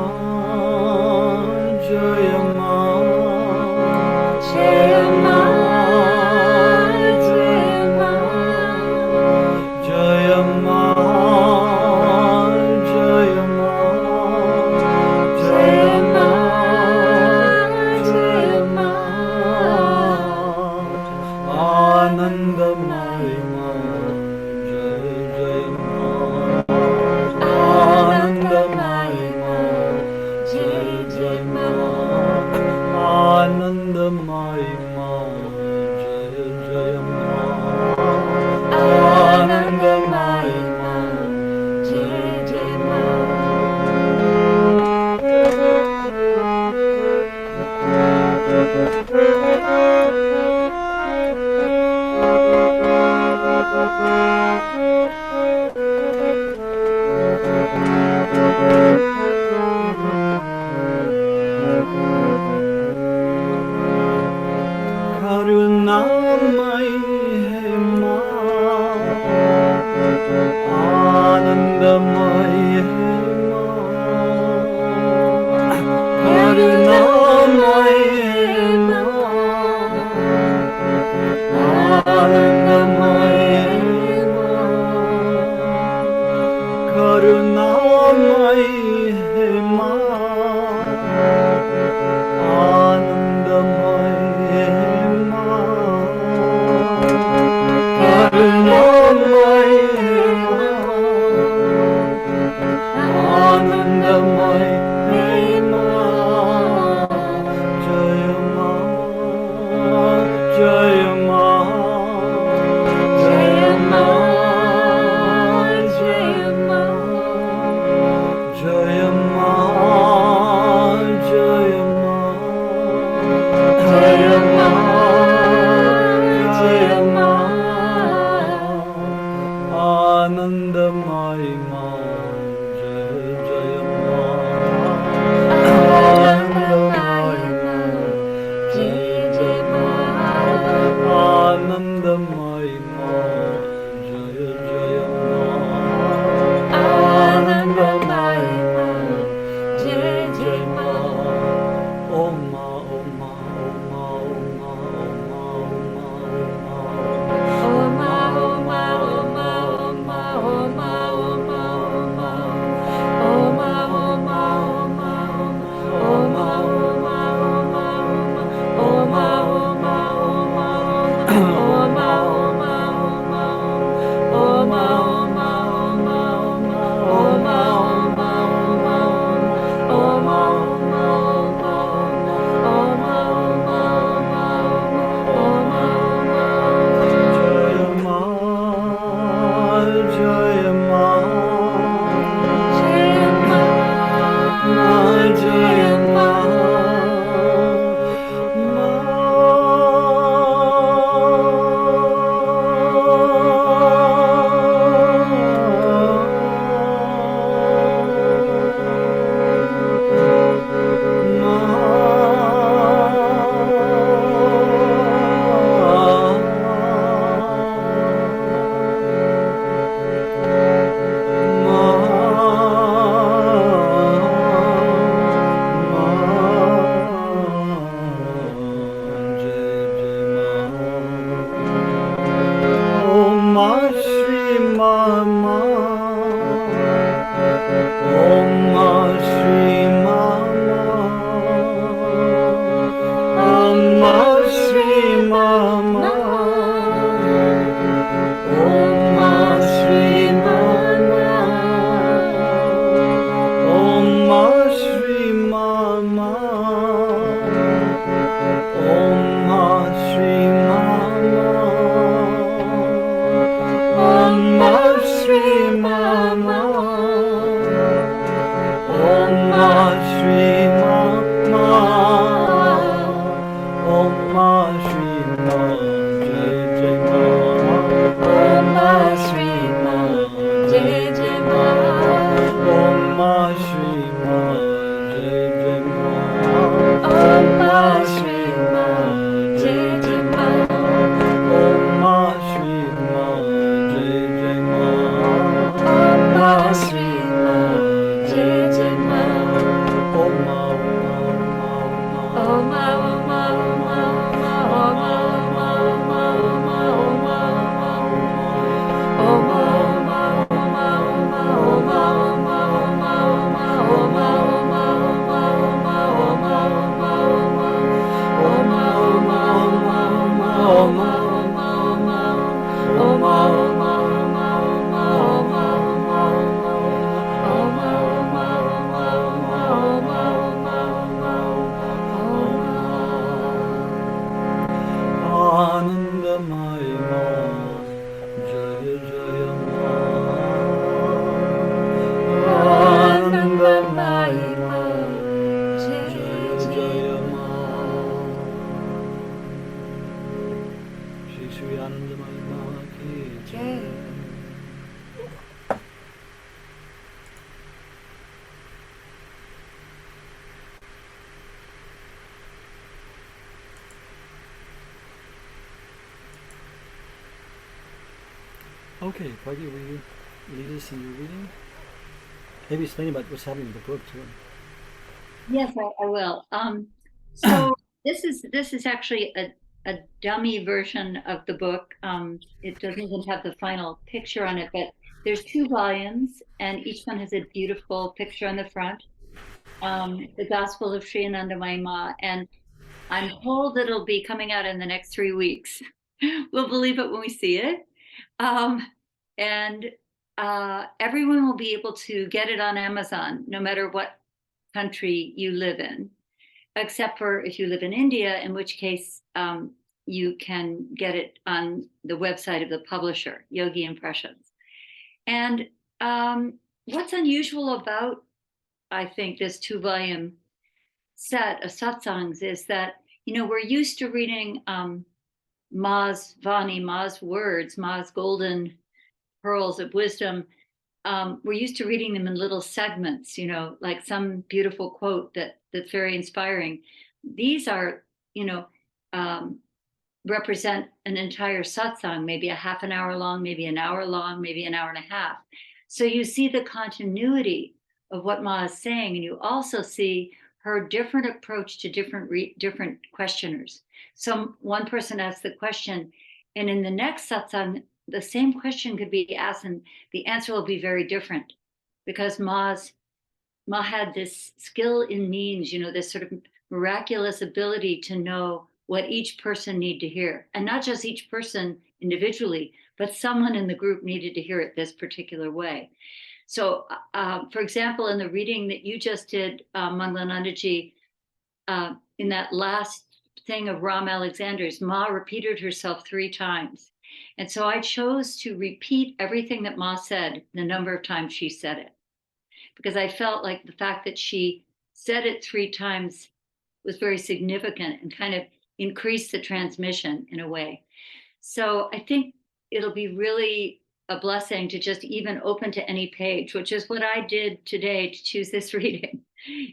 A: Jaya Ma, Jaya Ma, Jaya Ma, Jaya Ma, Jaya Ma, Jaya Ma, Anandamayi Ma, Jaya Jaya Ma, Anandamayi Ma, Jaya Jaya Ma, Anandamayi Ma, Jaya Jaya Ma, Anandamayi Ma, Jaya Jaya Ma. Karunamayi hai Ma, Anandamayi hai Ma, Karunamayi hai Ma, Anandamayi hai Ma, Karunamayi hai Ma, Anandamayi hai Ma, Karunamayi hai Ma, Anandamayi hai Ma, Jaya Ma, Jaya Ma, Jaya Ma, Jaya Ma, Jaya Ma, Jaya Ma, Jaya Ma, Jaya Ma, Anandamayi Ma, Jaya Jaya Ma, Anandamayi Ma, Jaya Jaya Ma, Anandamayi Ma, Jaya Jaya Ma, Anandamayi Ma, Jaya Jaya Ma. Om Ma, Om Ma, Om Ma, Om Ma, Om Ma, Om Ma, Anandamayi Ma, Jaya Jaya Ma. Anandamayi Ma, Jaya Jaya Ma. Shri Shri Anandamayi Ma ki jai. Okay, Pragya, will you lead us in your reading? Maybe explain about what's happening with the book too.
B: Yes, I will. So this is actually a dummy version of the book. It doesn't even have the final picture on it, but there's 2 volumes, and each one has a beautiful picture on the front. The Gospel of Sri Anandamayi Ma, and I'm told that it'll be coming out in the next 3 weeks. We'll believe it when we see it. And everyone will be able to get it on Amazon, no matter what country you live in, except for if you live in India, in which case you can get it on the website of the publisher, Yogi Impressions. And what's unusual about, I think, this 2-volume set of satsangs is that, we're used to reading Ma's Vani, Ma's words, Ma's golden pearls of wisdom. We're used to reading them in little segments, like some beautiful quote that's very inspiring. These are, represent an entire satsang, maybe a half an hour long, maybe an hour long, maybe an hour and a half. So you see the continuity of what Ma is saying, and you also see her different approach to different questioners. So one person asks the question, and in the next satsang, the same question could be asked, and the answer will be very different, because Ma had this skill in means, this sort of miraculous ability to know what each person needed to hear, and not just each person individually, but someone in the group needed to hear it this particular way. So, for example, in the reading that you just did, Manglanandaji, in that last thing of Ram Alexander's, Ma repeated herself 3 times. And so I chose to repeat everything that Ma said the number of times she said it, because I felt like the fact that she said it 3 times was very significant and kind of increased the transmission in a way. So I think it'll be really a blessing to just even open to any page, which is what I did today to choose this reading.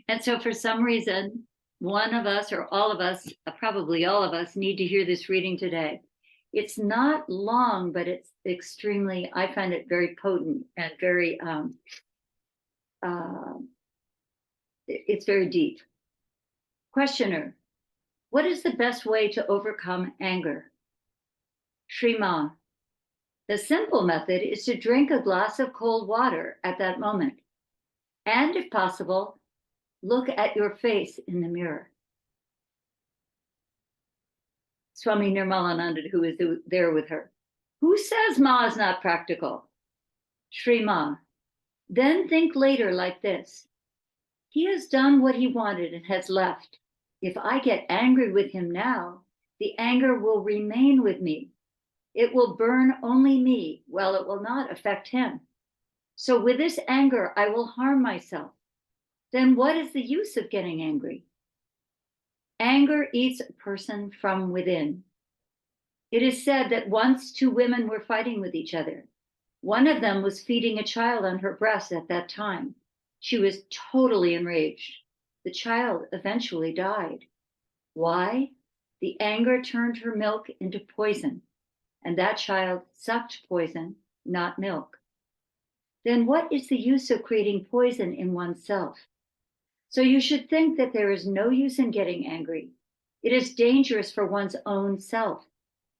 B: And so for some reason, one of us or all of us, probably all of us, need to hear this reading today. It's not long, but it's extremely, I find it very potent and very, it's very deep. Questioner, what is the best way to overcome anger? Shri Ma, the simple method is to drink a glass of cold water at that moment. And if possible, look at your face in the mirror. Swami Nirmalananda, who is there with her. Who says Ma is not practical? Shri Ma, then think later like this. He has done what he wanted and has left. If I get angry with him now, the anger will remain with me. It will burn only me, while it will not affect him. So with this anger, I will harm myself. Then what is the use of getting angry? Anger eats a person from within. It is said that once two women were fighting with each other. One of them was feeding a child on her breast at that time. She was totally enraged. The child eventually died. Why? The anger turned her milk into poison, and that child sucked poison, not milk. Then what is the use of creating poison in oneself? So you should think that there is no use in getting angry. It is dangerous for one's own self.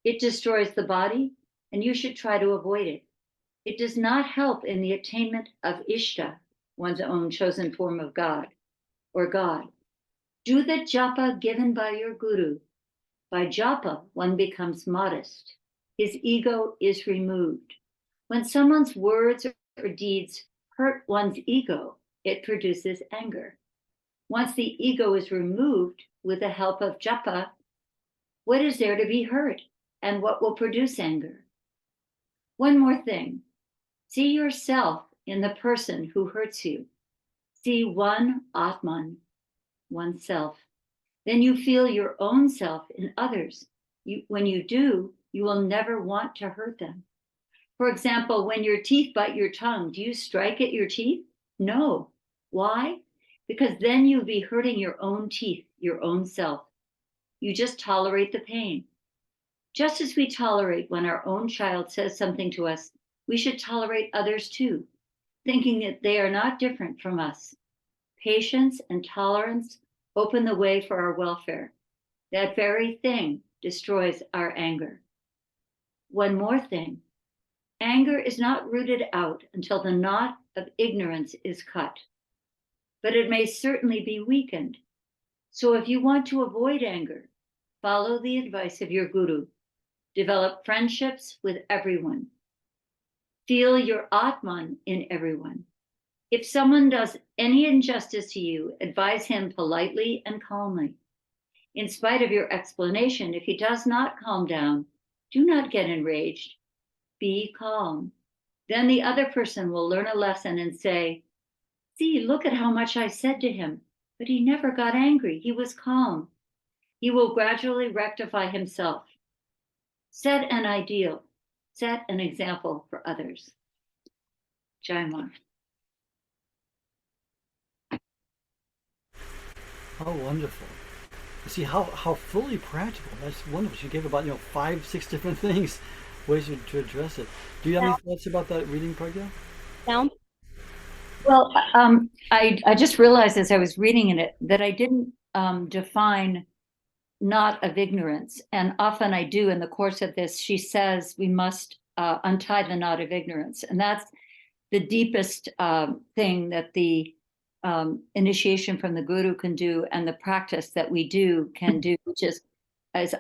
B: It destroys the body, and you should try to avoid it. It does not help in the attainment of Ishta, one's own chosen form of God, or God. Do the japa given by your guru. By japa, one becomes modest. His ego is removed. When someone's words or deeds hurt one's ego, it produces anger. Once the ego is removed with the help of japa, what is there to be hurt, and what will produce anger? One more thing. See yourself in the person who hurts you. See one Atman, oneself. Then you feel your own self in others. When you do, you will never want to hurt them. For example, when your teeth bite your tongue, do you strike at your teeth? No. Why? Because then you'll be hurting your own teeth, your own self. You just tolerate the pain. Just as we tolerate when our own child says something to us, we should tolerate others too, thinking that they are not different from us. Patience and tolerance open the way for our welfare. That very thing destroys our anger. One more thing. Anger is not rooted out until the knot of ignorance is cut, but it may certainly be weakened. So if you want to avoid anger, follow the advice of your guru. Develop friendships with everyone. Feel your Atman in everyone. If someone does any injustice to you, advise him politely and calmly. In spite of your explanation, if he does not calm down, do not get enraged. Be calm. Then the other person will learn a lesson and say, see, look at how much I said to him, but he never got angry. He was calm. He will gradually rectify himself. Set an ideal. Set an example for others. Jai Ma.
A: How wonderful. You see how fully practical. That's wonderful. She gave about 5, 6 different things, ways to address it. Do you have any thoughts about that reading, Pragya?
D: Sound?
B: Well, I just realized as I was reading it that I didn't define knot of ignorance, and often I do in the course of this. She says we must untie the knot of ignorance, and that's the deepest thing that the initiation from the guru can do, and the practice that we do can do, which is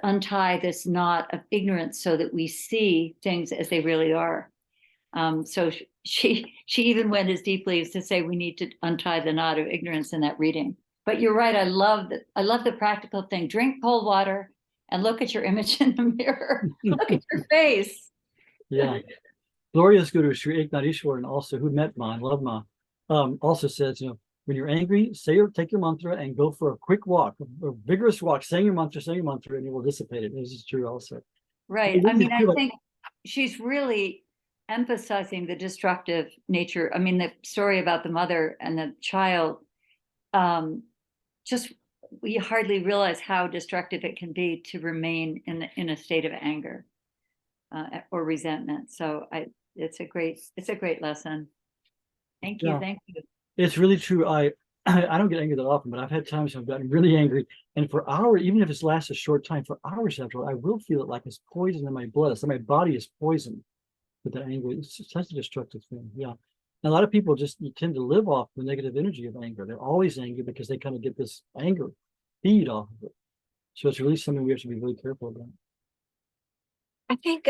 B: untie this knot of ignorance so that we see things as they really are. So she even went as deeply as to say we need to untie the knot of ignorance in that reading. But you're right. I love the practical thing. Drink cold water and look at your image in the mirror. Look at your face.
A: Yeah. Gloria's Guru, Sri Eknatheshwaran, also, who met Ma and loved Ma, also says, when you're angry, take your mantra and go for a quick walk, a vigorous walk, saying your mantra, and it will dissipate it. This is true also.
B: Right. I mean, I think she's really emphasizing the destructive nature. I mean, the story about the mother and the child, just we hardly realize how destructive it can be to remain in a state of anger or resentment. So it's a great lesson. Thank you.
A: Yeah.
B: Thank you.
A: It's really true. I don't get angry that often, but I've had times I've gotten really angry, and for hours, even if it's lasts a short time, for hours after, I will feel it like it's poison in my blood. So my body is poisoned with that anger. It's such a destructive thing. Yeah. And a lot of people just tend to live off the negative energy of anger. They're always angry because they kind of get this anger feed off of it. So it's really something we have to be really careful about.
E: I think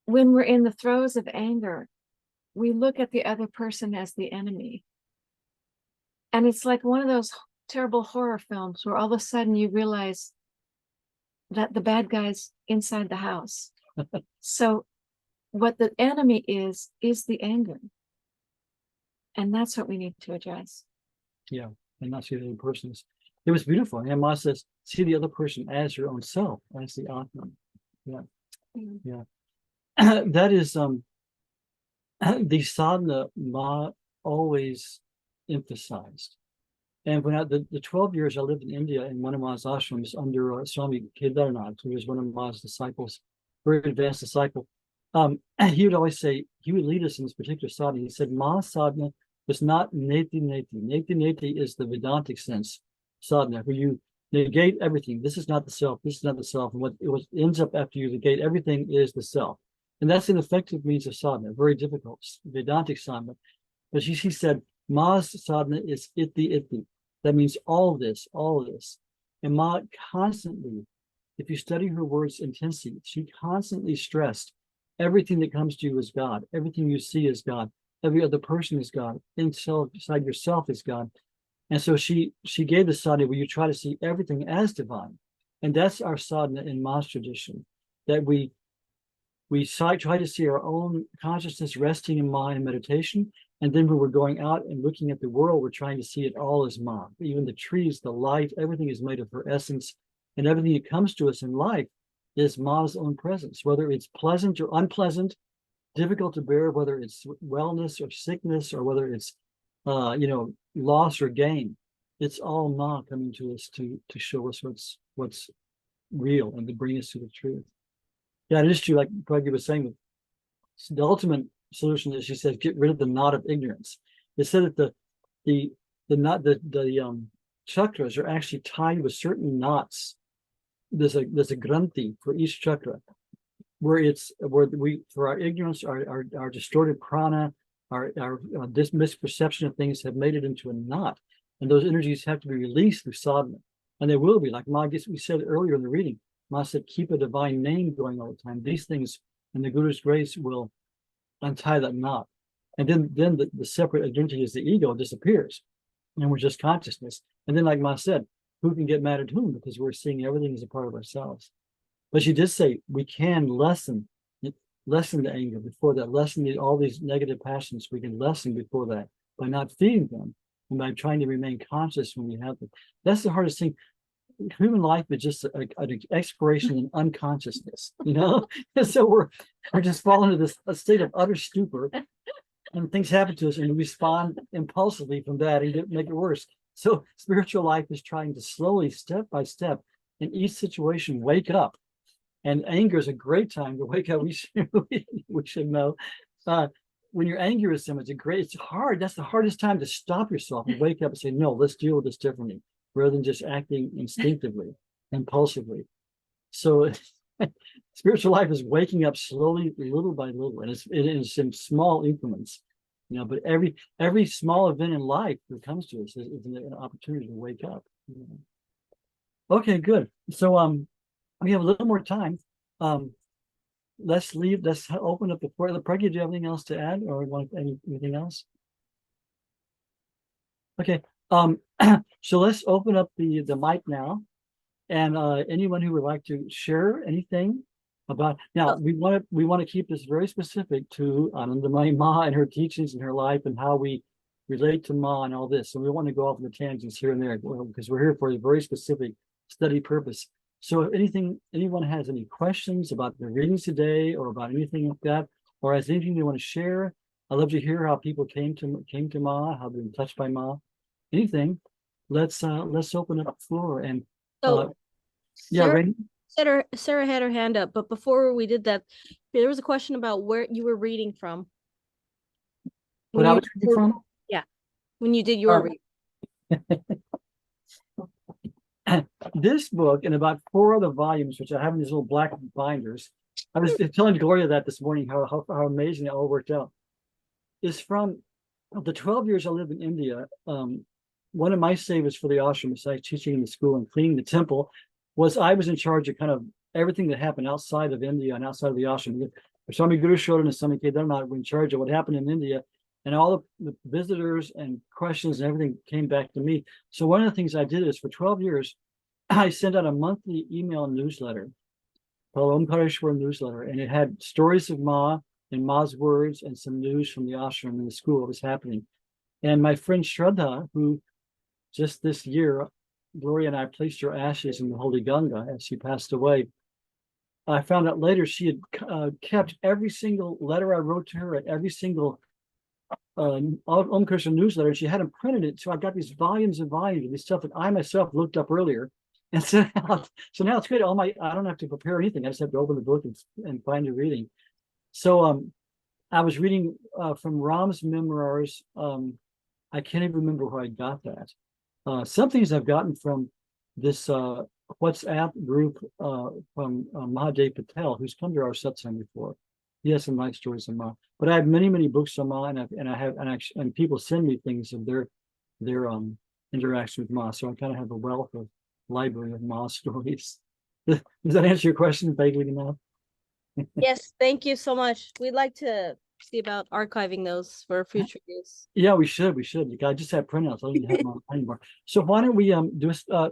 E: when we're in the throes of anger, we look at the other person as the enemy. And it's like one of those terrible horror films where all of a sudden you realize that the bad guy's inside the house. So what the enemy is the anger. And that's what we need to address.
A: Yeah, and not see the other person's. It was beautiful. And Ma says, see the other person as your own self, as the Atman. Yeah, yeah. That is the sadhana Ma always emphasized. And when the 12 years I lived in India in one of Ma's ashrams under Swami Kedarnath, who was one of Ma's disciples, very advanced disciple, he would always say, he would lead us in this particular sadhana. He said, Ma sadhana was not neti neti. Neti neti is the Vedantic sense sadhana, where you negate everything. This is not the self, this is not the self. And what ends up after you negate everything is the self. And that's an effective means of sadhana, very difficult Vedantic sadhana. But she said, Ma's sadhana is iti iti. That means all this, all this. And Ma constantly, if you study her words intensely, she constantly stressed everything that comes to you is God. Everything you see is God. Every other person is God. Inside yourself is God. And so she gave the sadhana where you try to see everything as divine. And that's our sadhana in Ma's tradition, that we try to see our own consciousness resting in Ma in meditation. And then when we're going out and looking at the world, we're trying to see it all as Ma. Even the trees, the light, everything is made of her essence. And everything that comes to us in life is Ma's own presence, whether it's pleasant or unpleasant, difficult to bear, whether it's wellness or sickness, or whether it's loss or gain. It's all Ma coming to us to show us what's real and to bring us to the truth. Yeah, it is true, like Pragya was saying, the ultimate solution is, she says, get rid of the knot of ignorance. It said that the chakras are actually tied with certain knots. There's a granthi for each chakra, where for our ignorance, our distorted prana, our this misperception of things have made it into a knot, and those energies have to be released through sadhana, and they will be. Like Ma, we said earlier in the reading, Ma said, keep a divine name going all the time. These things, and the Guru's grace will untie that knot, and then the separate identity as the ego disappears, and we're just consciousness. And then, like Ma said, who can get mad at whom? Because we're seeing everything as a part of ourselves. But she did say we can lessen the anger before that, lessen all these negative passions. We can lessen before that by not feeding them and by trying to remain conscious when we have them. That's the hardest thing. Human life is just an exploration in unconsciousness, and so we're just falling into a state of utter stupor, and things happen to us and we respond impulsively from that and make it worse. So spiritual life is trying to slowly, step by step, in each situation, wake up. And anger is a great time to wake up. We should know. When you're angry with someone, it's hard. That's the hardest time to stop yourself and wake up and say, no, let's deal with this differently, rather than just acting instinctively, impulsively. So spiritual life is waking up slowly, little by little, and it's in small increments. But every small event in life that comes to us is an opportunity to wake up. Okay, good. So we have a little more time. Let's open up the floor. Pragya, do you have anything else to add, or anything else? Okay. So let's open up the mic now, and anyone who would like to share anything about. Now we want to keep this very specific to Anandamayi Ma and her teachings and her life and how we relate to Ma and all this. So we want to go off on the tangents here and there because we're here for a very specific study purpose. So if anyone has any questions about the readings today or about anything like that, or has anything they want to share, I'd love to hear how people came to Ma, how they've been touched by Ma. Anything, let's open up the floor. And
D: Sarah had her hand up, but before we did that, there was a question about where you were reading from.
A: What I was reading from?
D: Yeah, when you did your reading.
A: This book and about 4 other volumes, which I have in these little black binders. I was telling Gloria that this morning, how amazing it all worked out. Is from the 12 years I lived in India. One of my savers for the ashram, besides teaching in the school and cleaning the temple, was I was in charge of kind of everything that happened outside of India and outside of the ashram. Swami Guru Shodan and Swami Kedarnath were in charge of what happened in India, and all the visitors and questions and everything came back to me. So one of the things I did is for 12 years, I sent out a monthly email newsletter called Omkareshwar Newsletter, and it had stories of Ma, in Ma's words and some news from the ashram and the school was happening. And my friend Shraddha, who just this year, Gloria and I placed her ashes in the Holy Ganga as she passed away. I found out later she had kept every single letter I wrote to her and every single Om Krishna newsletter, and she hadn't printed it. So I got these volumes and volumes of this stuff that I myself looked up earlier and sent out. So now it's great. I don't have to prepare anything. I just have to open the book and find a reading. So I was reading from Ram's memoirs. I can't even remember where I got that. Some things I've gotten from this WhatsApp group from Mahadev Patel, who's come to our satsang before. He has some nice stories on Ma. But I have many, many books on Ma, and people send me things of their interaction with Ma. So I kind of have a wealth of library of Ma stories. Does that answer your question vaguely enough?
D: Yes, thank you so much. We'd like to see about archiving those for future use.
A: Yeah, we should. I just have printouts. I don't even have them on anymore. So why don't we do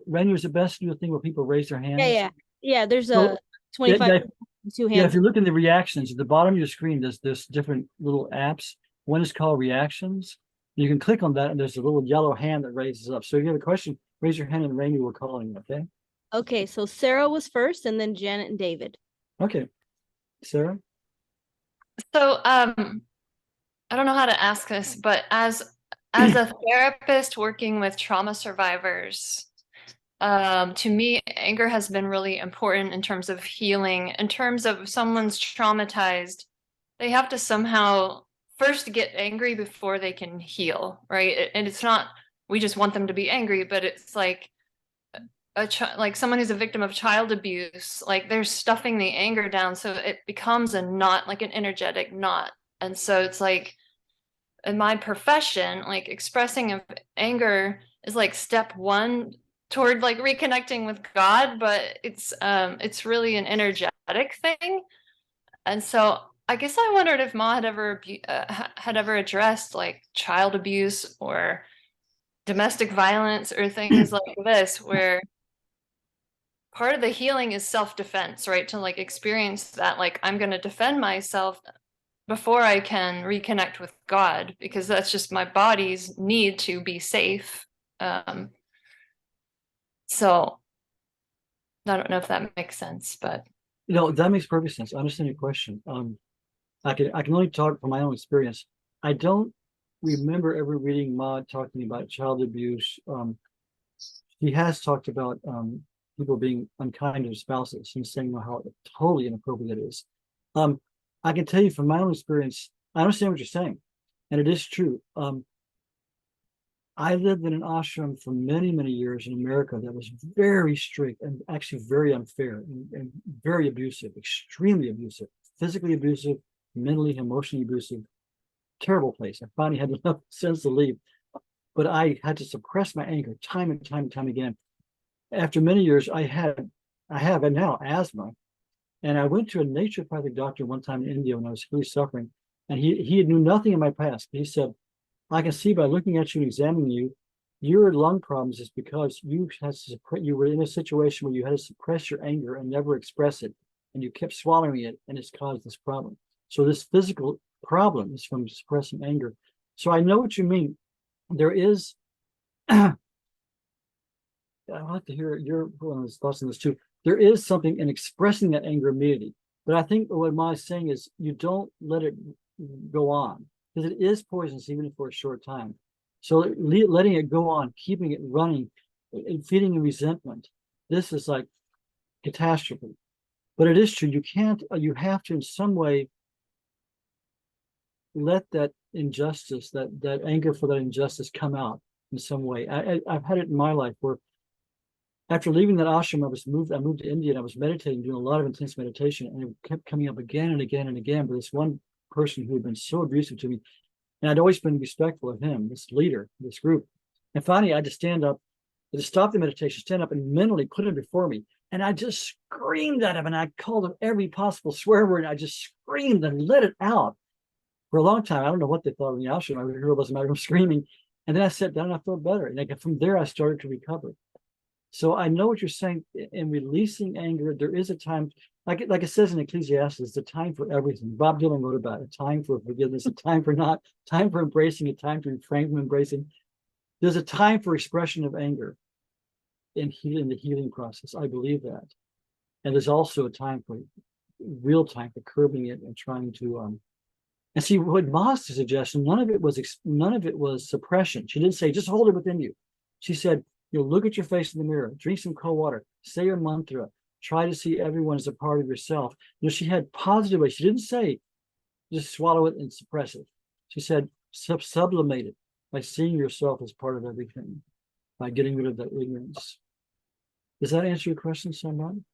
A: Renu, is it best to do a thing where people raise their hands?
D: Yeah. There's
A: So,
D: a 25 two
A: Yeah,
D: hands.
A: if you look in the reactions at the bottom of your screen, there's different little apps. One is called Reactions. You can click on that, and there's a little yellow hand that raises up. So if you have a question, raise your hand, and Renu will call you. Okay.
D: Okay, so Sarah was first, and then Janet and David.
A: Okay. Sarah.
S: So I don't know how to ask this, but as a therapist working with trauma survivors, to me, anger has been really important in terms of healing. In terms of someone's traumatized, they have to somehow first get angry before they can heal, right? And it's not we just want them to be angry, but it's like like someone who's a victim of child abuse, like they're stuffing the anger down, so it becomes a knot, like an energetic knot. And so it's like in my profession, like expressing of anger is like step one toward like reconnecting with God, but it's really an energetic thing. And so I guess I wondered if Ma had ever addressed like child abuse or domestic violence or things like this, where part of the healing is self-defense, right? To like experience that, like I'm going to defend myself before I can reconnect with God, because that's just my body's need to be safe. So I don't know if that makes sense, but
A: That makes perfect sense. I understand your question. I can only talk from my own experience. I don't remember ever reading Ma talking about child abuse. He has talked about people being unkind to their spouses and saying how totally inappropriate it is. I can tell you from my own experience, I understand what you're saying, and it is true. I lived in an ashram for many, many years in America that was very strict and actually very unfair and very abusive, extremely abusive, physically abusive, mentally, emotionally abusive. Terrible place. I finally had enough sense to leave, but I had to suppress my anger time and time and time again. After many years, I have now asthma, and I went to a naturopathic doctor one time in India when I was really suffering, and he knew nothing of my past. He said, I can see by looking at you and examining you, your lung problems is because you were in a situation where you had to suppress your anger and never express it, and you kept swallowing it, and it's caused this problem. So this physical problem is from suppressing anger. So I know what you mean. There is, I'd like to hear your thoughts on this too. There is something in expressing that anger immediately, but I think what Ma is saying is you don't let it go on, because it is poisonous even for a short time. So letting it go on, keeping it running, and feeding in resentment, this is like catastrophe. But it is true. You have to in some way let that injustice, that anger for that injustice come out in some way. I've had it in my life where after leaving that ashram, I moved to India and I was meditating, doing a lot of intense meditation, and it kept coming up again and again and again. But this one person who had been so abusive to me, and I'd always been respectful of him, this leader, this group. And finally, I had to stand up, I just stopped the meditation, stand up and mentally put him before me. And I just screamed at him, and I called him every possible swear word. And I just screamed and let it out for a long time. I don't know what they thought of the ashram. I heard it wasn't matter of screaming. And then I sat down and I felt better. And from there, I started to recover. So I know what you're saying. In releasing anger, there is a time. like it says in Ecclesiastes, it's a time for everything. Bob Dylan wrote about it, a time for forgiveness, a time for not, time for embracing, a time to refrain from embracing. There's a time for expression of anger in healing, the healing process. I believe that. And there's also a time for real time for curbing it and trying to and see what Ma's suggestion, none of it was suppression. She didn't say just hold it within you. She said, look at your face in the mirror, drink some cold water, say your mantra, try to see everyone as a part of yourself. She had positive ways. She didn't say just swallow it and suppress it. She said sublimate it by seeing yourself as part of everything, by getting rid of that ignorance. Does that answer your question, Saman?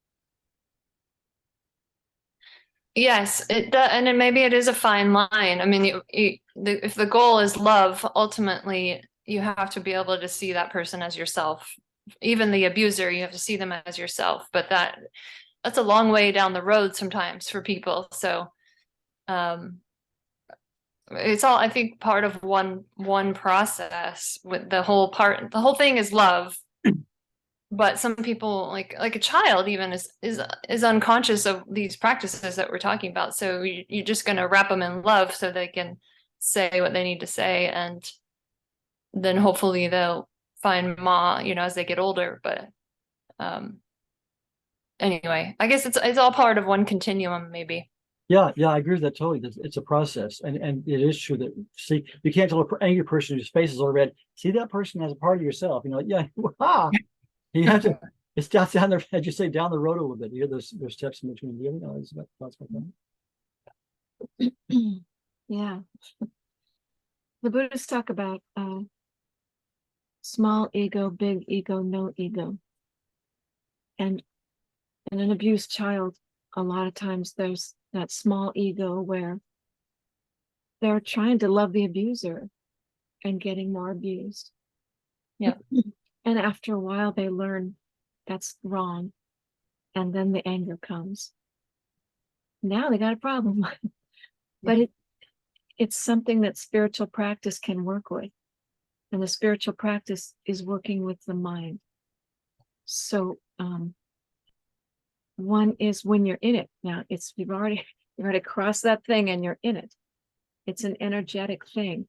S: Yes, it does, and then maybe it is a fine line. I mean, if the goal is love, ultimately you have to be able to see that person as yourself. Even the abuser, you have to see them as yourself. But that's a long way down the road sometimes for people. So it's all, I think, part of one process. With the whole thing is love. But some people, like a child even, is unconscious of these practices that we're talking about. So you're just going to wrap them in love so they can say what they need to say, and then hopefully they'll find Ma, as they get older. But anyway, I guess it's all part of one continuum, maybe.
A: Yeah, I agree with that totally. It's a process, and it is true that, see, you can't tell an angry person whose face is all red, see that person as a part of yourself. Yeah, you have to. It's down there, as you say, down the road a little bit. You hear those steps in between. Do you know thoughts about that?
E: Yeah. The Buddhists talk about small ego, big ego, no ego. And in an abused child, a lot of times there's that small ego where they're trying to love the abuser and getting more abused.
S: Yeah.
E: And after a while, they learn that's wrong. And then the anger comes. Now they got a problem. But it's something that spiritual practice can work with. And the spiritual practice is working with the mind. So one is when you're in it. Now you've already crossed that thing and you're in it. It's an energetic thing.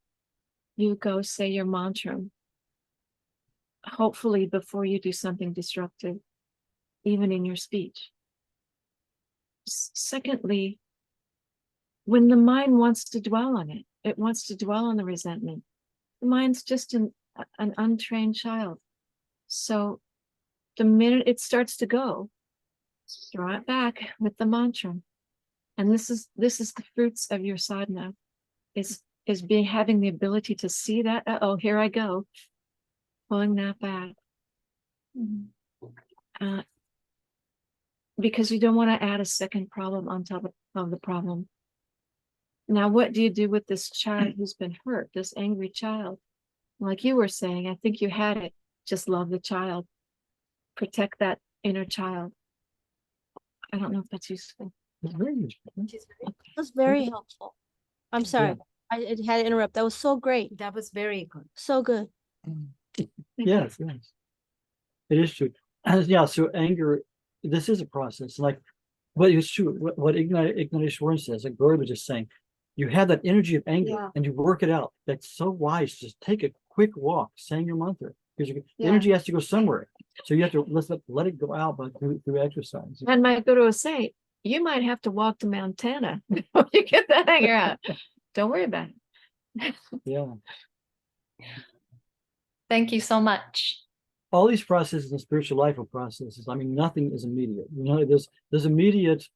E: You go say your mantra, hopefully before you do something destructive, even in your speech. Secondly, when the mind wants to dwell on it, it wants to dwell on the resentment. The mind's just an untrained child. So the minute it starts to go, draw it back with the mantra. And this is the fruits of your sadhana, is having the ability to see that, here I go, pulling that back. Because you don't want to add a second problem on top of the problem. Now, what do you do with this child who's been hurt, this angry child? Like you were saying, I think you had it. Just love the child. Protect that inner child. I don't know if that's useful.
A: It's very useful.
D: That's very helpful. I'm sorry.
A: Yeah.
D: I had to interrupt. That was so great.
I: That was very good.
D: So good.
A: Yes. It is true. Yeah, so anger, this is a process. Like, but it's true. What Ignatius Warren says, like Gloria was just saying, you have that energy of anger and you work it out. That's so wise. Just take a quick walk, saying your mantra, because the energy has to go somewhere. So you have to let it go out, but through exercise.
E: And my guru will say, you might have to walk to Montana before you get that anger out. Don't worry about it.
A: Yeah.
S: Thank you so much.
A: All these processes in spiritual life are processes. I mean, nothing is immediate. There's immediate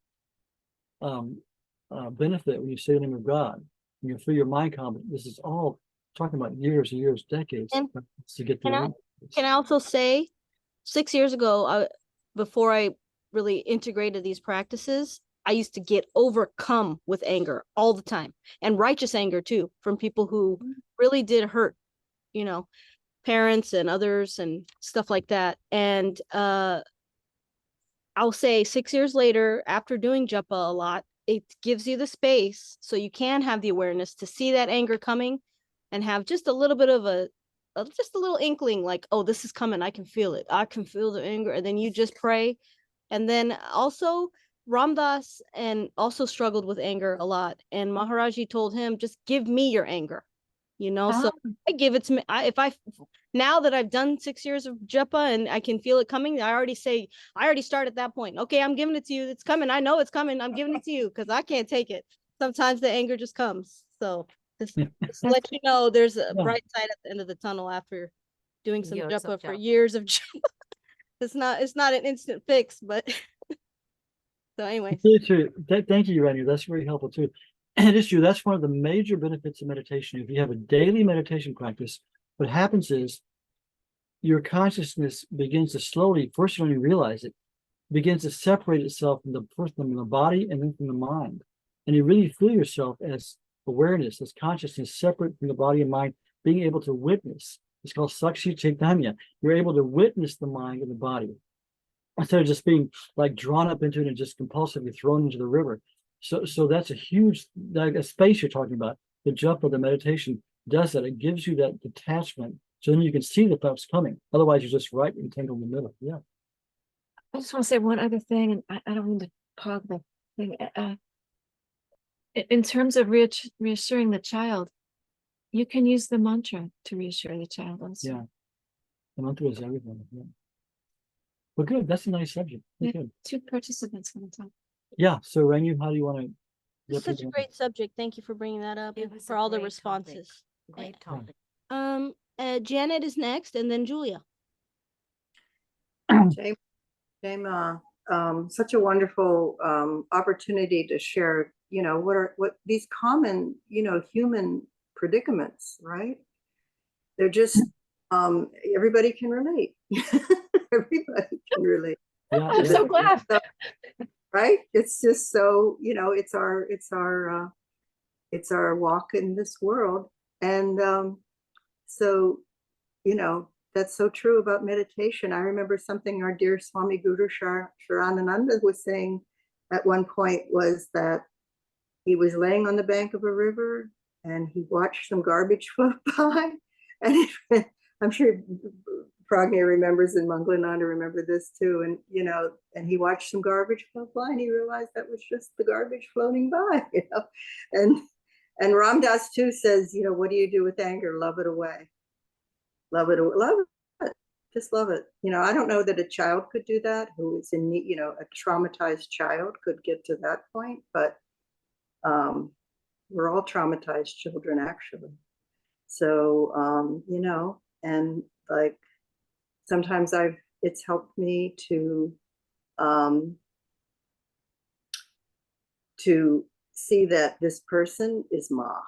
A: benefit when you say the name of God. When you feel your mind calm. This is all talking about years and years, decades to get to.
D: Can I also say, 6 years ago, before I really integrated these practices, I used to get overcome with anger all the time, and righteous anger too, from people who really did hurt, parents and others and stuff like that. And I'll say 6 years later, after doing japa a lot, it gives you the space so you can have the awareness to see that anger coming and have just a little bit of just a little inkling, like, oh, this is coming. I can feel it. I can feel the anger. And then you just pray. And then also Ram Dass and also struggled with anger a lot, and Maharaji told him, just give me your anger, you know. So I give it to me. Now that I've done 6 years of japa and I can feel it coming, I already start at that point. Okay, I'm giving it to you. It's coming. I know it's coming. I'm giving it to you because I can't take it. Sometimes the anger just comes. So just let you know there's a bright side at the end of the tunnel after doing some
E: Years of
D: japa for
E: japa.
D: years of japa. It's not an instant fix, but so anyways.
A: Really true. Thank you, Renu. That's very helpful too. And it is true. That's one of the major benefits of meditation. If you have a daily meditation practice, what happens is your consciousness begins to slowly, first when you realize it, begins to separate itself from the body and then from the mind. And you really feel yourself as awareness, as consciousness separate from the body and mind, being able to witness. It's called Sakshi Chaitanya. You're able to witness the mind and the body instead of just being like drawn up into it and just compulsively thrown into the river. So that's a huge a space you're talking about. The japa, the meditation does that. It gives you that detachment. So then you can see the thoughts coming. Otherwise, you're just right entangled in the middle. Yeah.
E: I just want to say one other thing, and I don't mean to hog the thing. In terms of reassuring the child, you can use the mantra to reassure the child also.
A: Yeah. The mantra is everything. Yeah. Well, good. That's a nice subject.
E: Yeah,
A: Good.
E: 2 participants on the top.
A: Yeah. So, Renu, how do you want to?
D: This is such a great subject. Thank you for bringing that up and for all the responses.
E: Great topic.
D: Janet is next, and then Julia.
U: Jema, such a wonderful opportunity to share, what these common, human predicaments, right? They're just, everybody can relate. Everybody can relate.
A: Yeah,
E: I'm so glad.
U: Right? It's just so, it's our walk in this world. And so, that's so true about meditation. I remember something our dear Swami Guru Sharanananda was saying at one point was that he was laying on the bank of a river and he watched some garbage float by. And I'm sure Pragya remembers and Manglananda remember this too. And, and he watched some garbage float by and he realized that was just the garbage floating by, And Ram Dass too says, what do you do with anger? Love it away. Love it. Just love it. I don't know that a child could do that who is in need, a traumatized child could get to that point, but we're all traumatized children actually. So, and like sometimes it's helped me to see that this person is Ma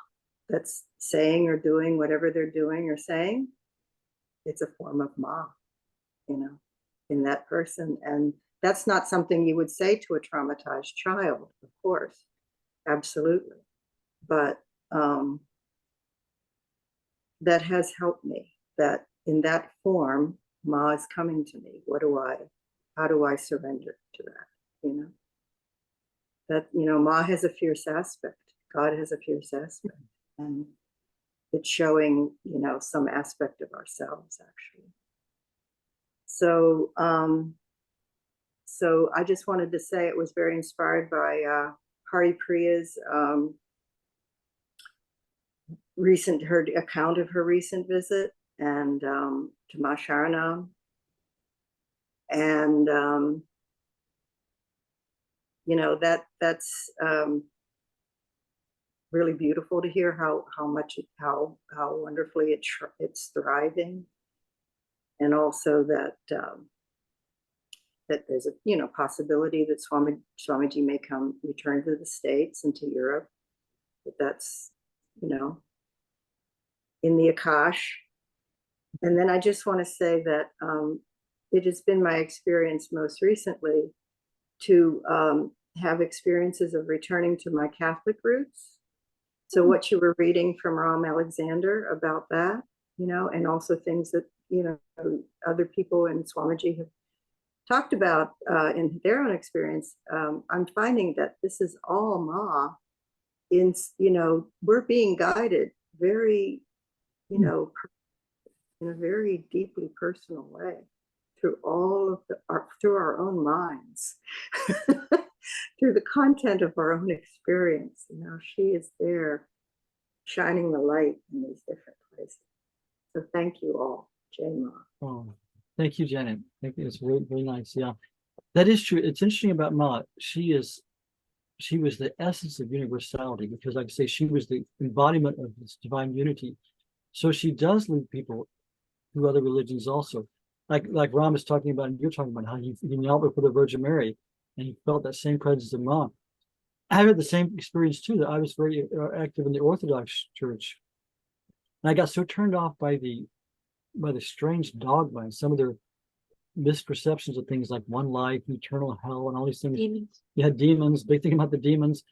U: that's saying or doing whatever they're doing or saying. It's a form of Ma, in that person. And that's not something you would say to a traumatized child, of course, absolutely. But that has helped me, that in that form, Ma is coming to me. How do I surrender to that, That, Ma has a fierce aspect. God has a fierce aspect. And it's showing, some aspect of ourselves actually. So, so I just wanted to say it was very inspired by Hari Priya's her account of her recent visit and to Ma Sharanam. And that's really beautiful to hear how wonderfully it's thriving, and also that that there's a possibility that Swamiji may return to the States and to Europe. But that's in the Akash. And then I just want to say that it has been my experience most recently to have experiences of returning to my Catholic roots. So what you were reading from Ram Alexander about that, and also things that, other people in Swamiji have talked about in their own experience, I'm finding that this is all Ma. We're being guided very, in a very deeply personal way through all of through our own minds, through the content of our own experience. You know, she is there shining the light in these different places. So thank you all, Jai Ma.
A: Oh, thank you, Janet. Thank you. It's very, very nice. Yeah, that is true. It's interesting about Ma. She was the essence of universality because, like I say, she was the embodiment of this divine unity. So she does lead people through other religions also. Like Ram is talking about, and you're talking about how you knelt before the Virgin Mary and you felt that same presence of Ma. I had the same experience too, that I was very active in the Orthodox Church. And I got so turned off by the strange dogma and some of their misperceptions of things like one life, eternal hell, and all these things.
E: Demons.
A: You had demons, big thing about the demons.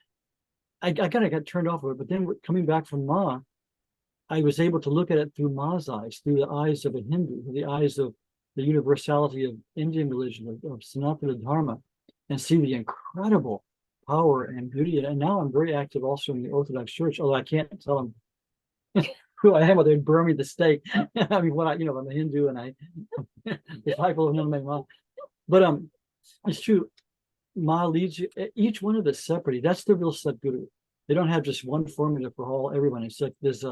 A: I kind of got turned off of it, but then coming back from Ma, I was able to look at it through Ma's eyes, through the eyes of a Hindu, through the eyes of the universality of Indian religion, of Sanatana Dharma, and see the incredible power and beauty. And now I'm very active also in the Orthodox Church, although I can't tell them who I am, or they'd burn me at the stake. I mean, I'm a Hindu and I disciple of Anandamayi Ma. But it's true. Ma leads you, each one of us separately. That's the real Sadguru. They don't have just one formula for everyone. It's like there's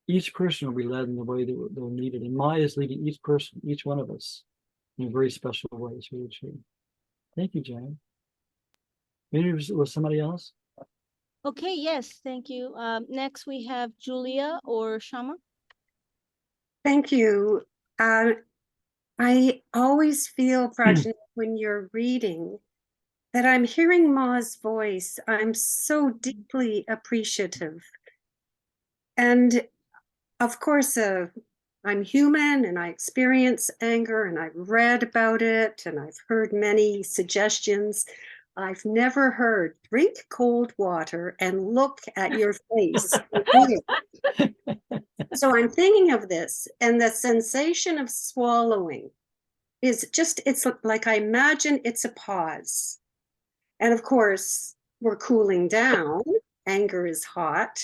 A: each person will be led in the way that they're needed. And Ma is leading each person, each one of us, in a very special way. It's really true. Thank you, Jane. Maybe it was somebody else?
D: Okay, yes, thank you. Next we have Julia or Shama.
O: Thank you. I always feel, Prajna, when you're reading, that I'm hearing Ma's voice. I'm so deeply appreciative. And of course, I'm human and I experience anger and I've read about it and I've heard many suggestions. I've never heard drink cold water and look at your face. So I'm thinking of this, and the sensation of swallowing is just, it's like I imagine it's a pause. And of course, we're cooling down. Anger is hot.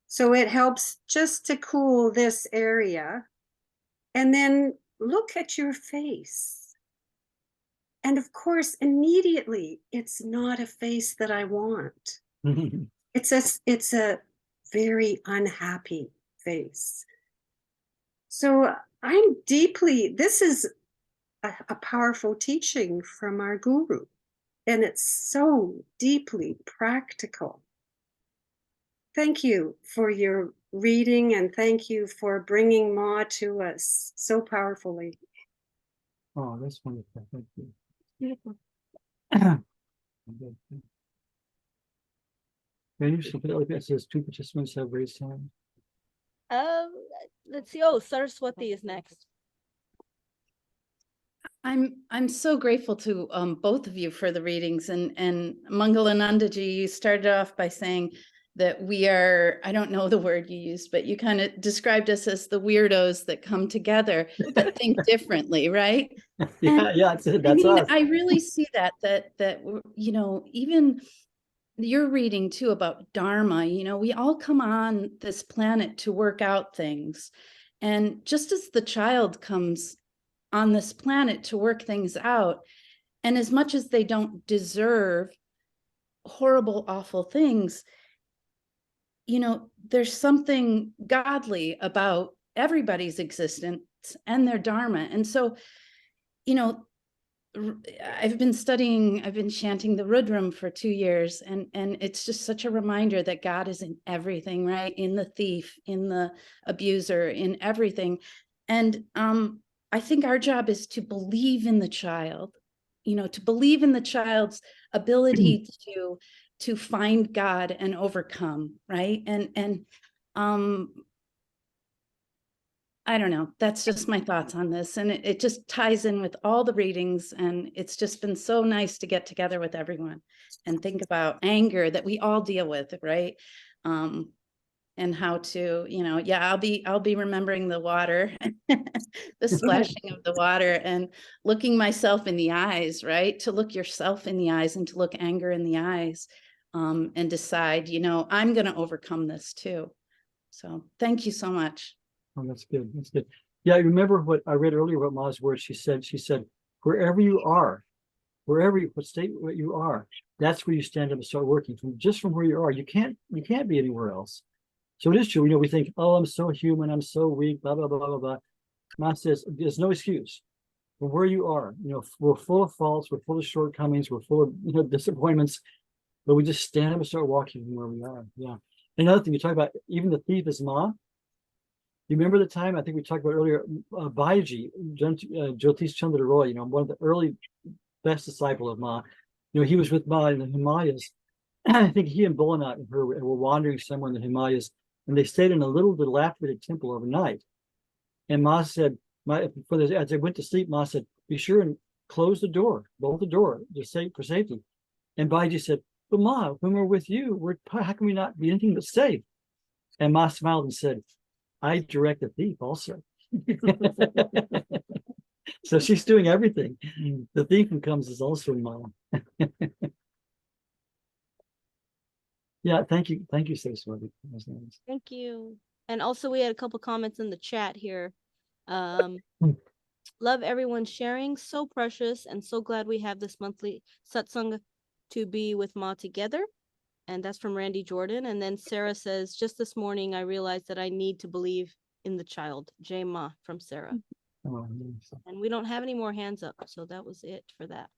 O: So it helps just to cool this area. And then look at your face. And of course, immediately, it's not a face that I want. It's a very unhappy face. So this is a powerful teaching from our guru. And it's so deeply practical. Thank you for your reading and thank you for bringing Ma to us so powerfully.
A: Oh, that's wonderful. Thank you.
O: Beautiful.
A: Maybe something like that says 2 participants have raised hand.
D: Let's see. Oh, Saraswati is next.
T: I'm so grateful to both of you for the readings, and Mangalanandaji, you started off by saying that we are, I don't know the word you used, but you kind of described us as the weirdos that come together that think differently, right?
A: Yeah, that's us.
T: I really see that you know, even your reading too about Dharma, you know, we all come on this planet to work out things. And just as the child comes on this planet to work things out, and as much as they don't deserve horrible, awful things, you know, there's something godly about everybody's existence and their Dharma. And so, you know, I've been chanting the Rudram for 2 years, and it's just such a reminder that God is in everything, right? In the thief, in the abuser, in everything. And I think our job is to believe in the child, you know, to believe in the child's ability to find God and overcome, right? And I don't know, that's just my thoughts on this. And it just ties in with all the readings. And it's just been so nice to get together with everyone and think about anger that we all deal with, right? And how to, you know, yeah, I'll be remembering the water, the splashing of the water, and looking myself in the eyes, right? To look yourself in the eyes and to look anger in the eyes, and decide, you know, I'm going to overcome this too. So thank you so much.
A: Oh, that's good. That's good. Yeah, I remember what I read earlier about Ma's words. She said, wherever you are, wherever you state what you are, that's where you stand up and start working from where you are. You can't be anywhere else. So it is true. We think, oh, I'm so human, I'm so weak, blah, blah, blah, blah, blah. Ma says there's no excuse for where you are. We're full of faults, we're full of shortcomings, we're full of disappointments, but we just stand up and start walking from where we are. Yeah. Another thing you talk about, even the thief is Ma. You remember the time I think we talked about earlier, Baiji, Jyotish Chandra Roy, one of the early best disciple of Ma. He was with Ma in the Himalayas. I think he and Bholanath and her were wandering somewhere in the Himalayas, and they stayed in a little dilapidated temple overnight. And Ma said, as they went to sleep, Ma said, be sure and close the door, bolt the door, for safety. And Baiji said, but Ma, when we're with you, how can we not be anything but safe? And Ma smiled and said, I direct the thief also. So she's doing everything. The thief who comes is also Ma. Yeah, thank you, Saraswati. Nice.
D: Thank you. And also we had a couple comments in the chat here. Love everyone sharing, so precious, and so glad we have this monthly satsang to be with Ma together. And that's from Randy Jordan. And then Sarah says, just this morning I realized that I need to believe in the child. Jai Ma from Sarah.
A: Oh, nice.
D: And we don't have any more hands up, so that was it for that.